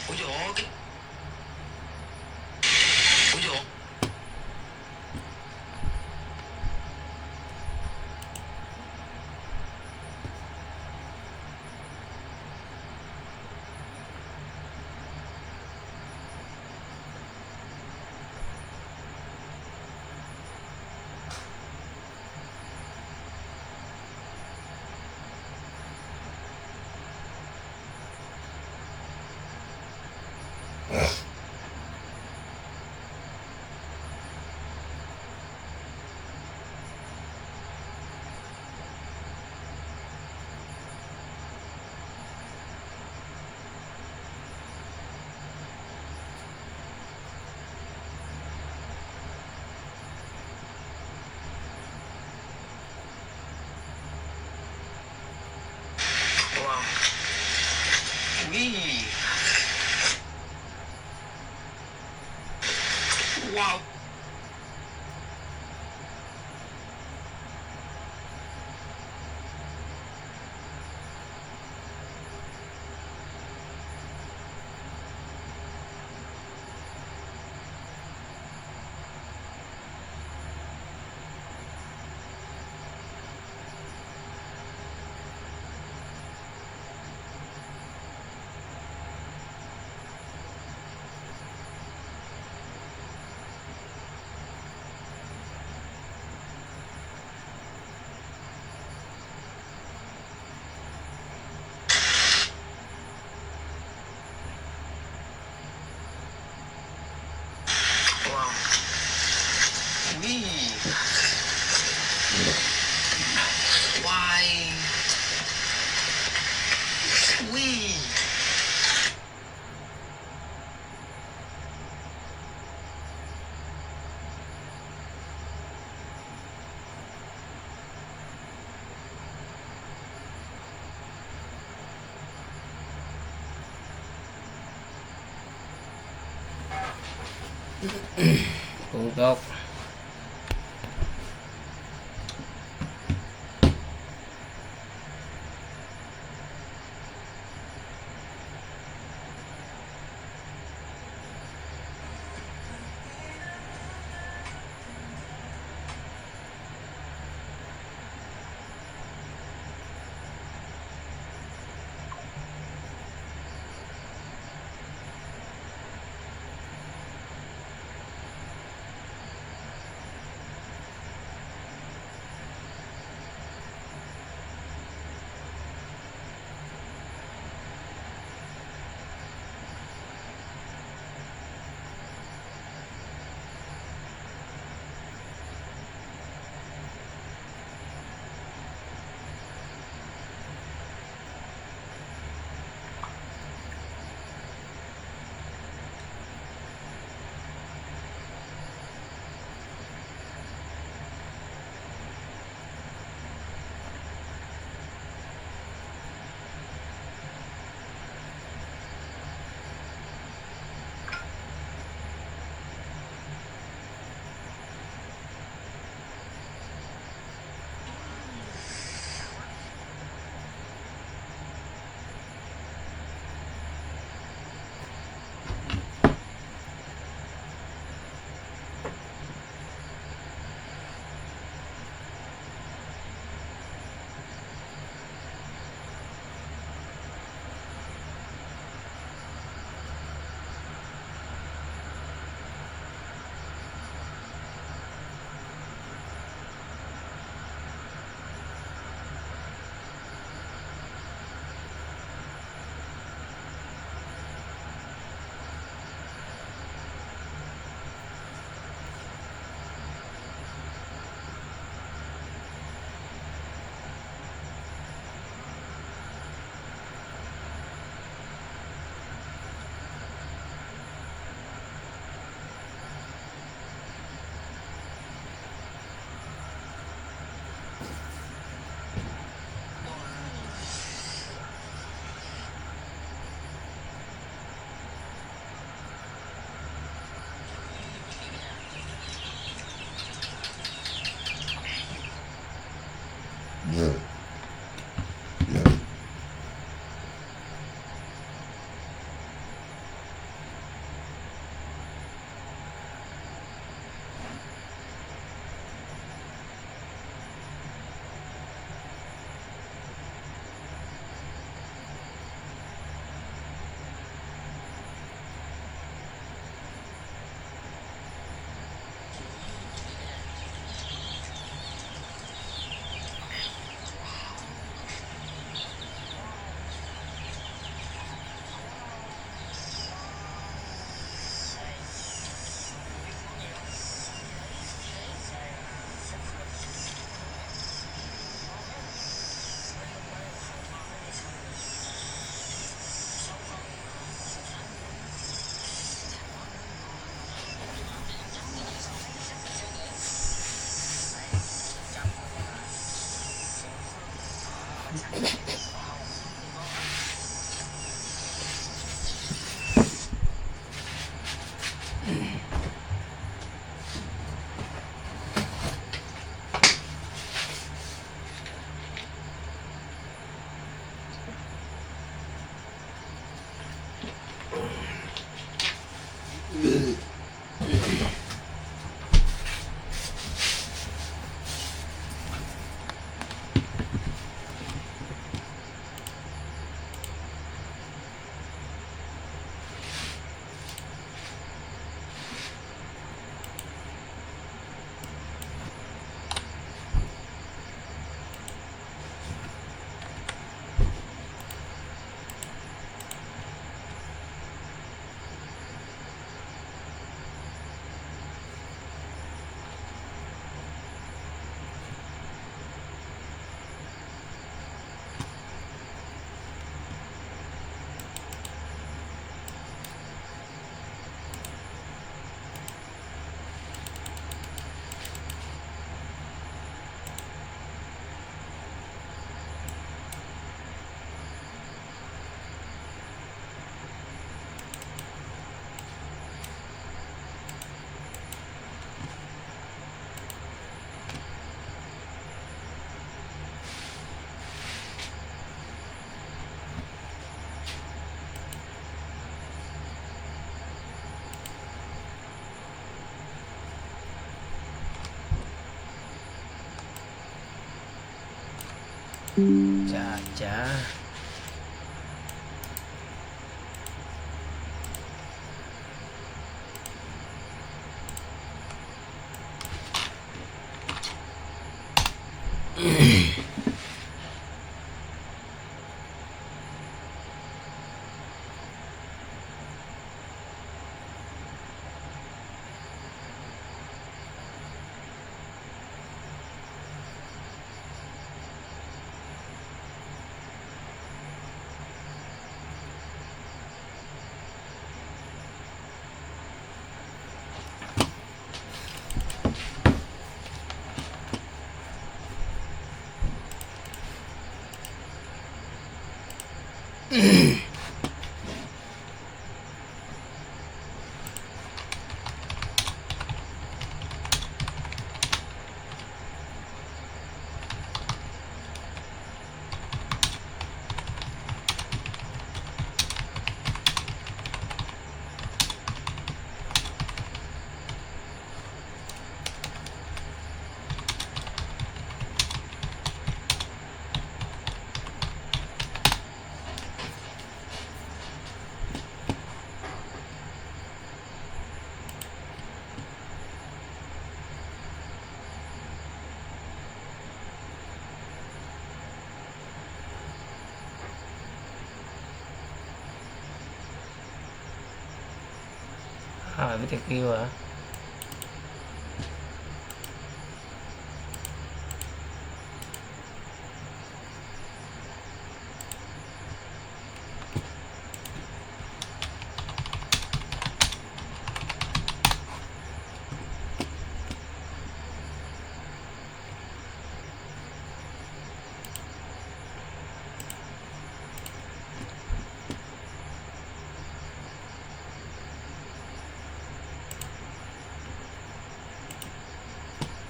Ủa dồi cái Ủa dồi Wee. Wow. Wow. Wee. Why? Wee. Cũng tốt. Chà chà. À, biết được kêu à?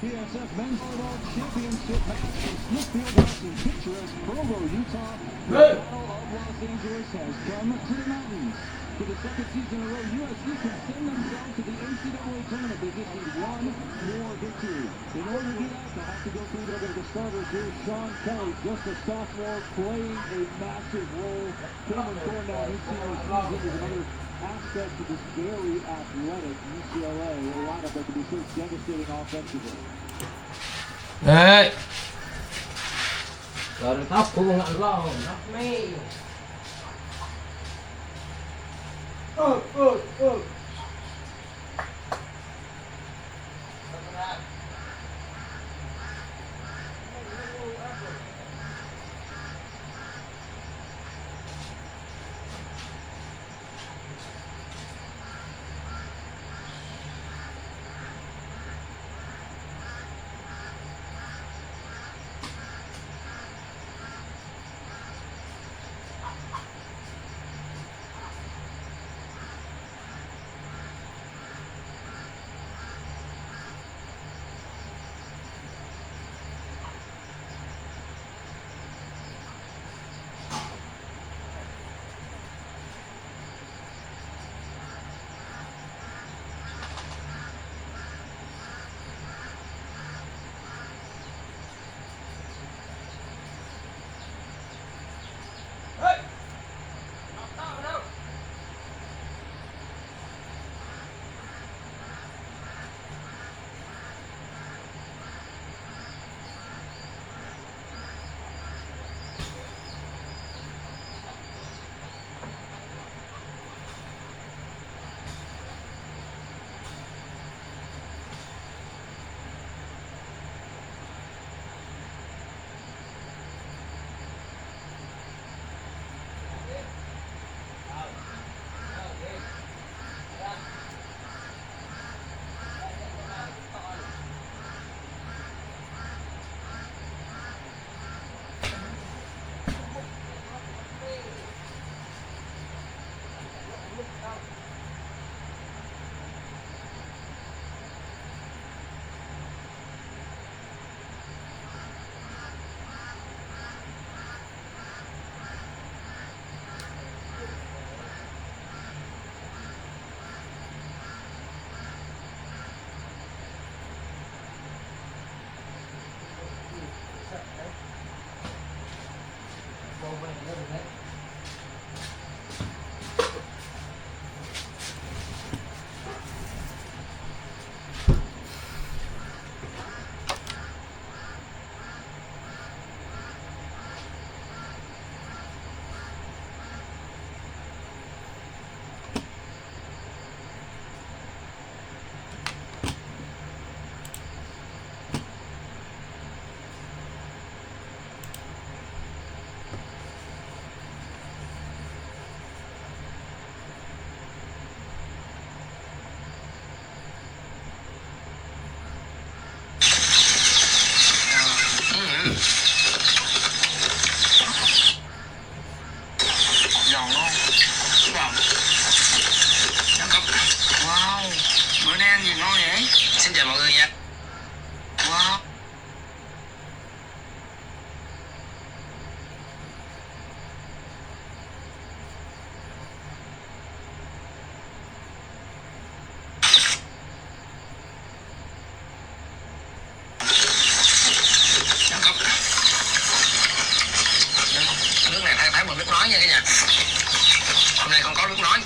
PSF Men's Volleyball Championship match in Smithfield House in picturesque Provo, Utah. The Battle of Los Angeles has come to the mountains. For the second season in a row, USC can send themselves to the NCAA tournament. They just need one more victory. In order to get out, they'll have to go through the starters here. Sean Kelly, just a sophomore, playing a massive role. Cameron Thorndown, UCLA season, is another aspect of this very athletic UCLA lineup that can be so devastating offensively. Đấy. Rồi tóc của con ngọn lo nó mê. ngon vậy. Xin chào mọi người nha. Wow. Nước này thay bằng nước nói nha cả nhà. Hôm nay con có nước nói.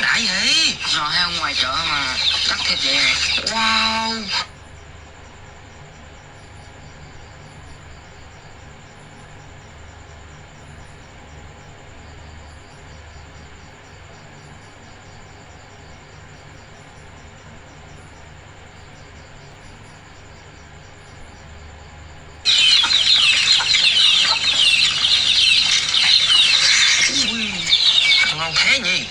Đã vậy. Rồi hay ở ngoài chợ mà cắt thịt vậy nè. Wow. Ngon thế nhỉ.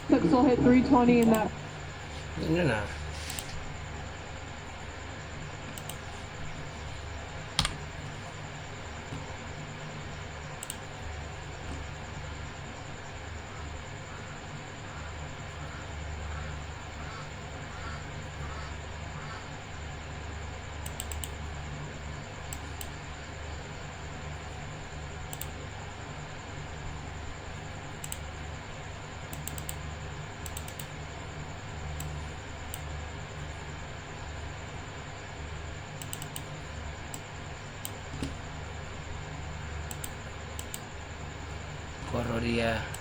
Pixel hit 320 in that. Ini nah. Korea.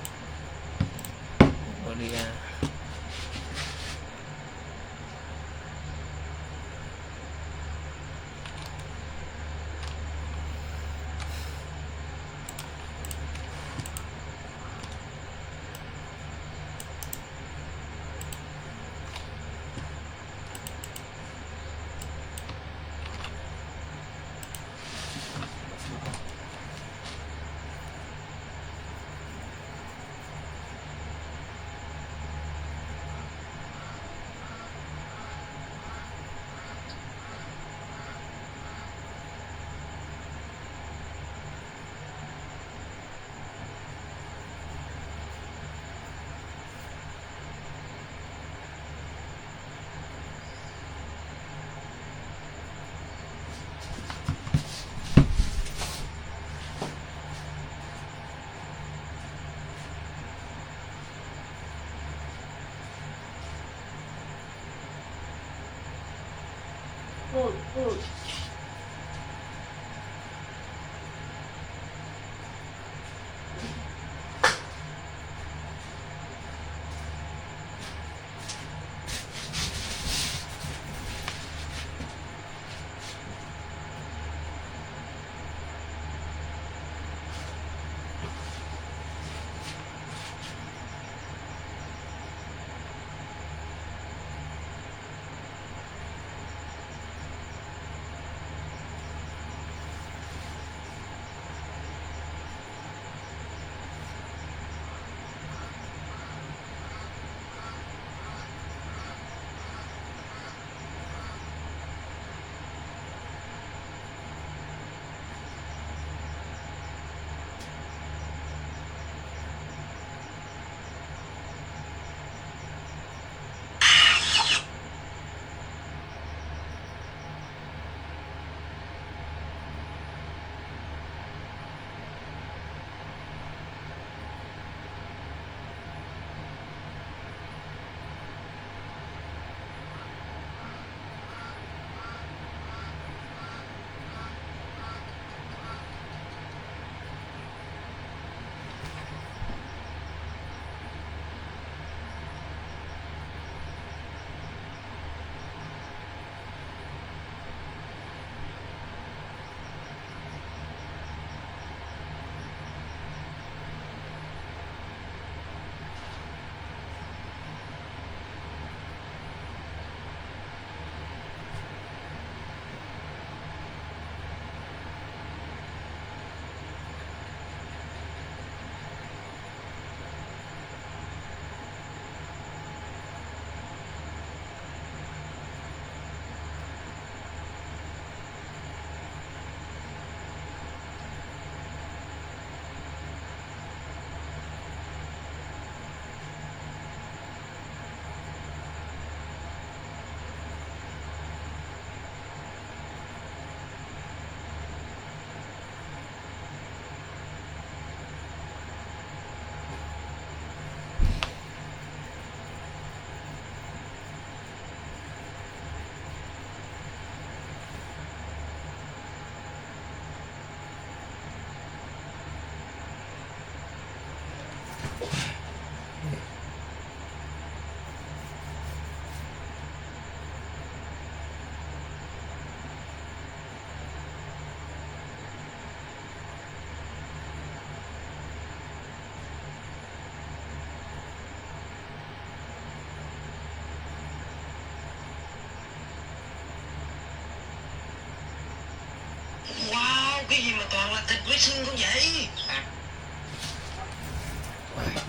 cái gì mà toàn là thịt với xương không vậy?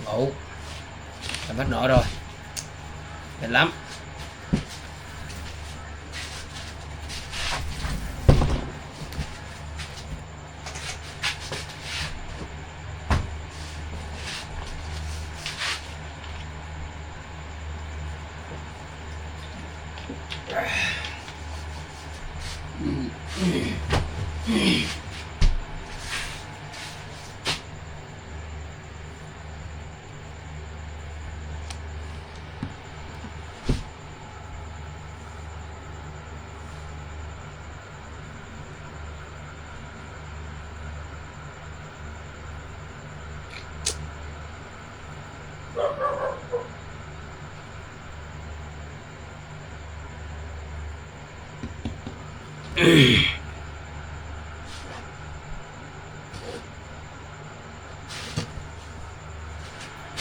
Ngủ. Em hết nổi rồi. Mệt lắm.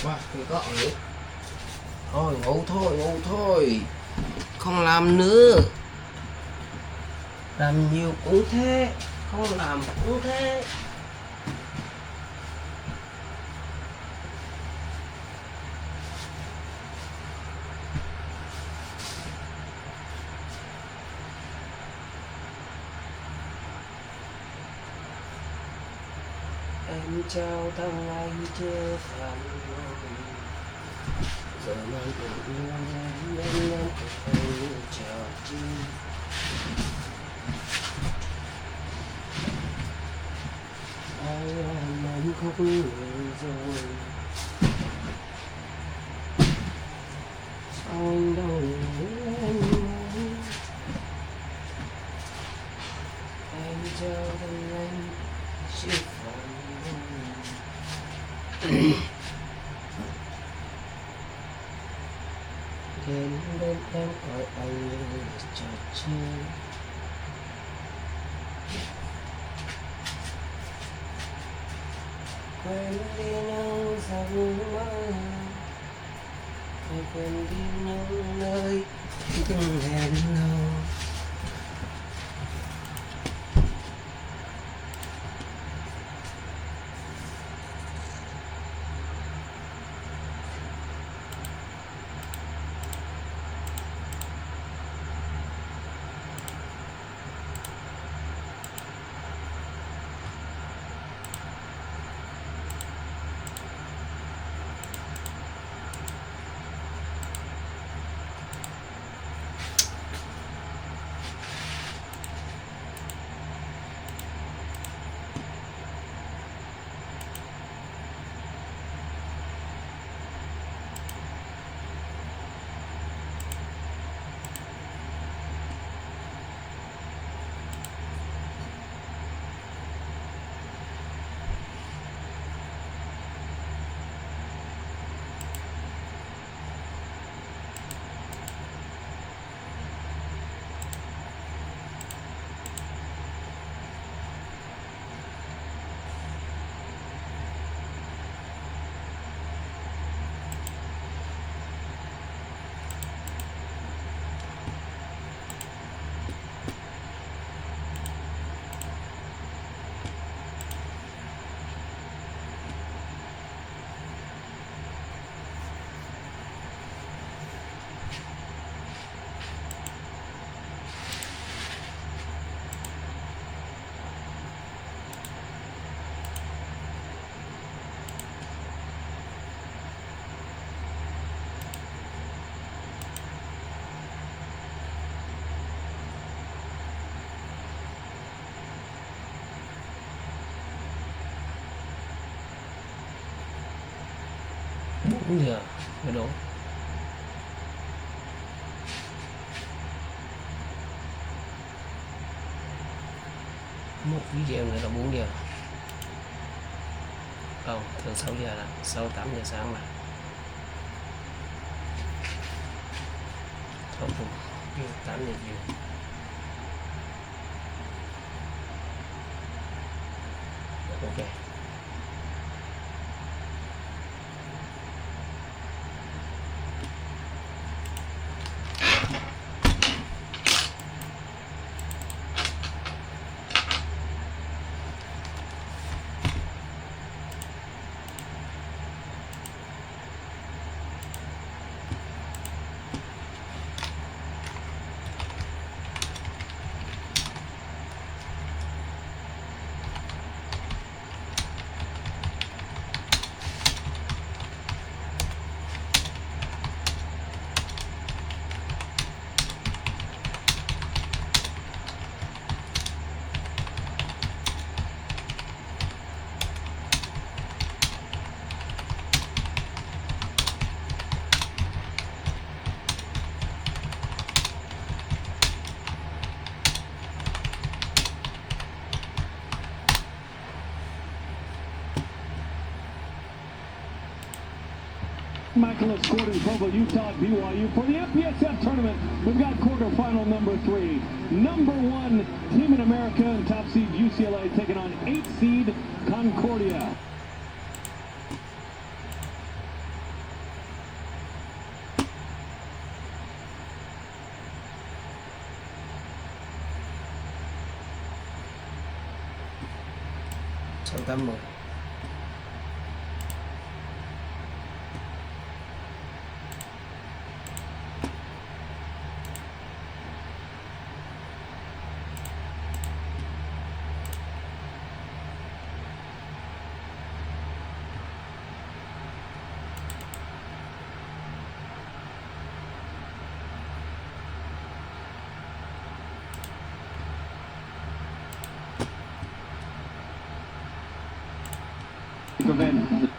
Wow, thì có ngủ. Thôi ngủ thôi. Không làm nữa. Làm nhiều cũng thế, không làm cũng thế. Em chào thằng anh chưa phản hồi. Giờ mang tình yêu em không chào chi. Ai làm anh khóc nhiều rồi. Sao anh đâu em nói. Em chào thằng anh chưa phản hồi. Đến bên em hỏi anh như trò chơi. Quên đi những giấc mơ, quên đi những nơi từng hẹn hò. Đúng giờ mới đủ. Một video nữa là 4 giờ. Không, thường 6 giờ là 6-8 giờ sáng mà. Không, 8 giờ chiều. Ok. Michaelis scored in Provo, Utah, at BYU. For the FPSF tournament, we've got quarterfinal number 3. Number 1 team in America and top seed UCLA taking on 8th seed Concordia. São 81. Event.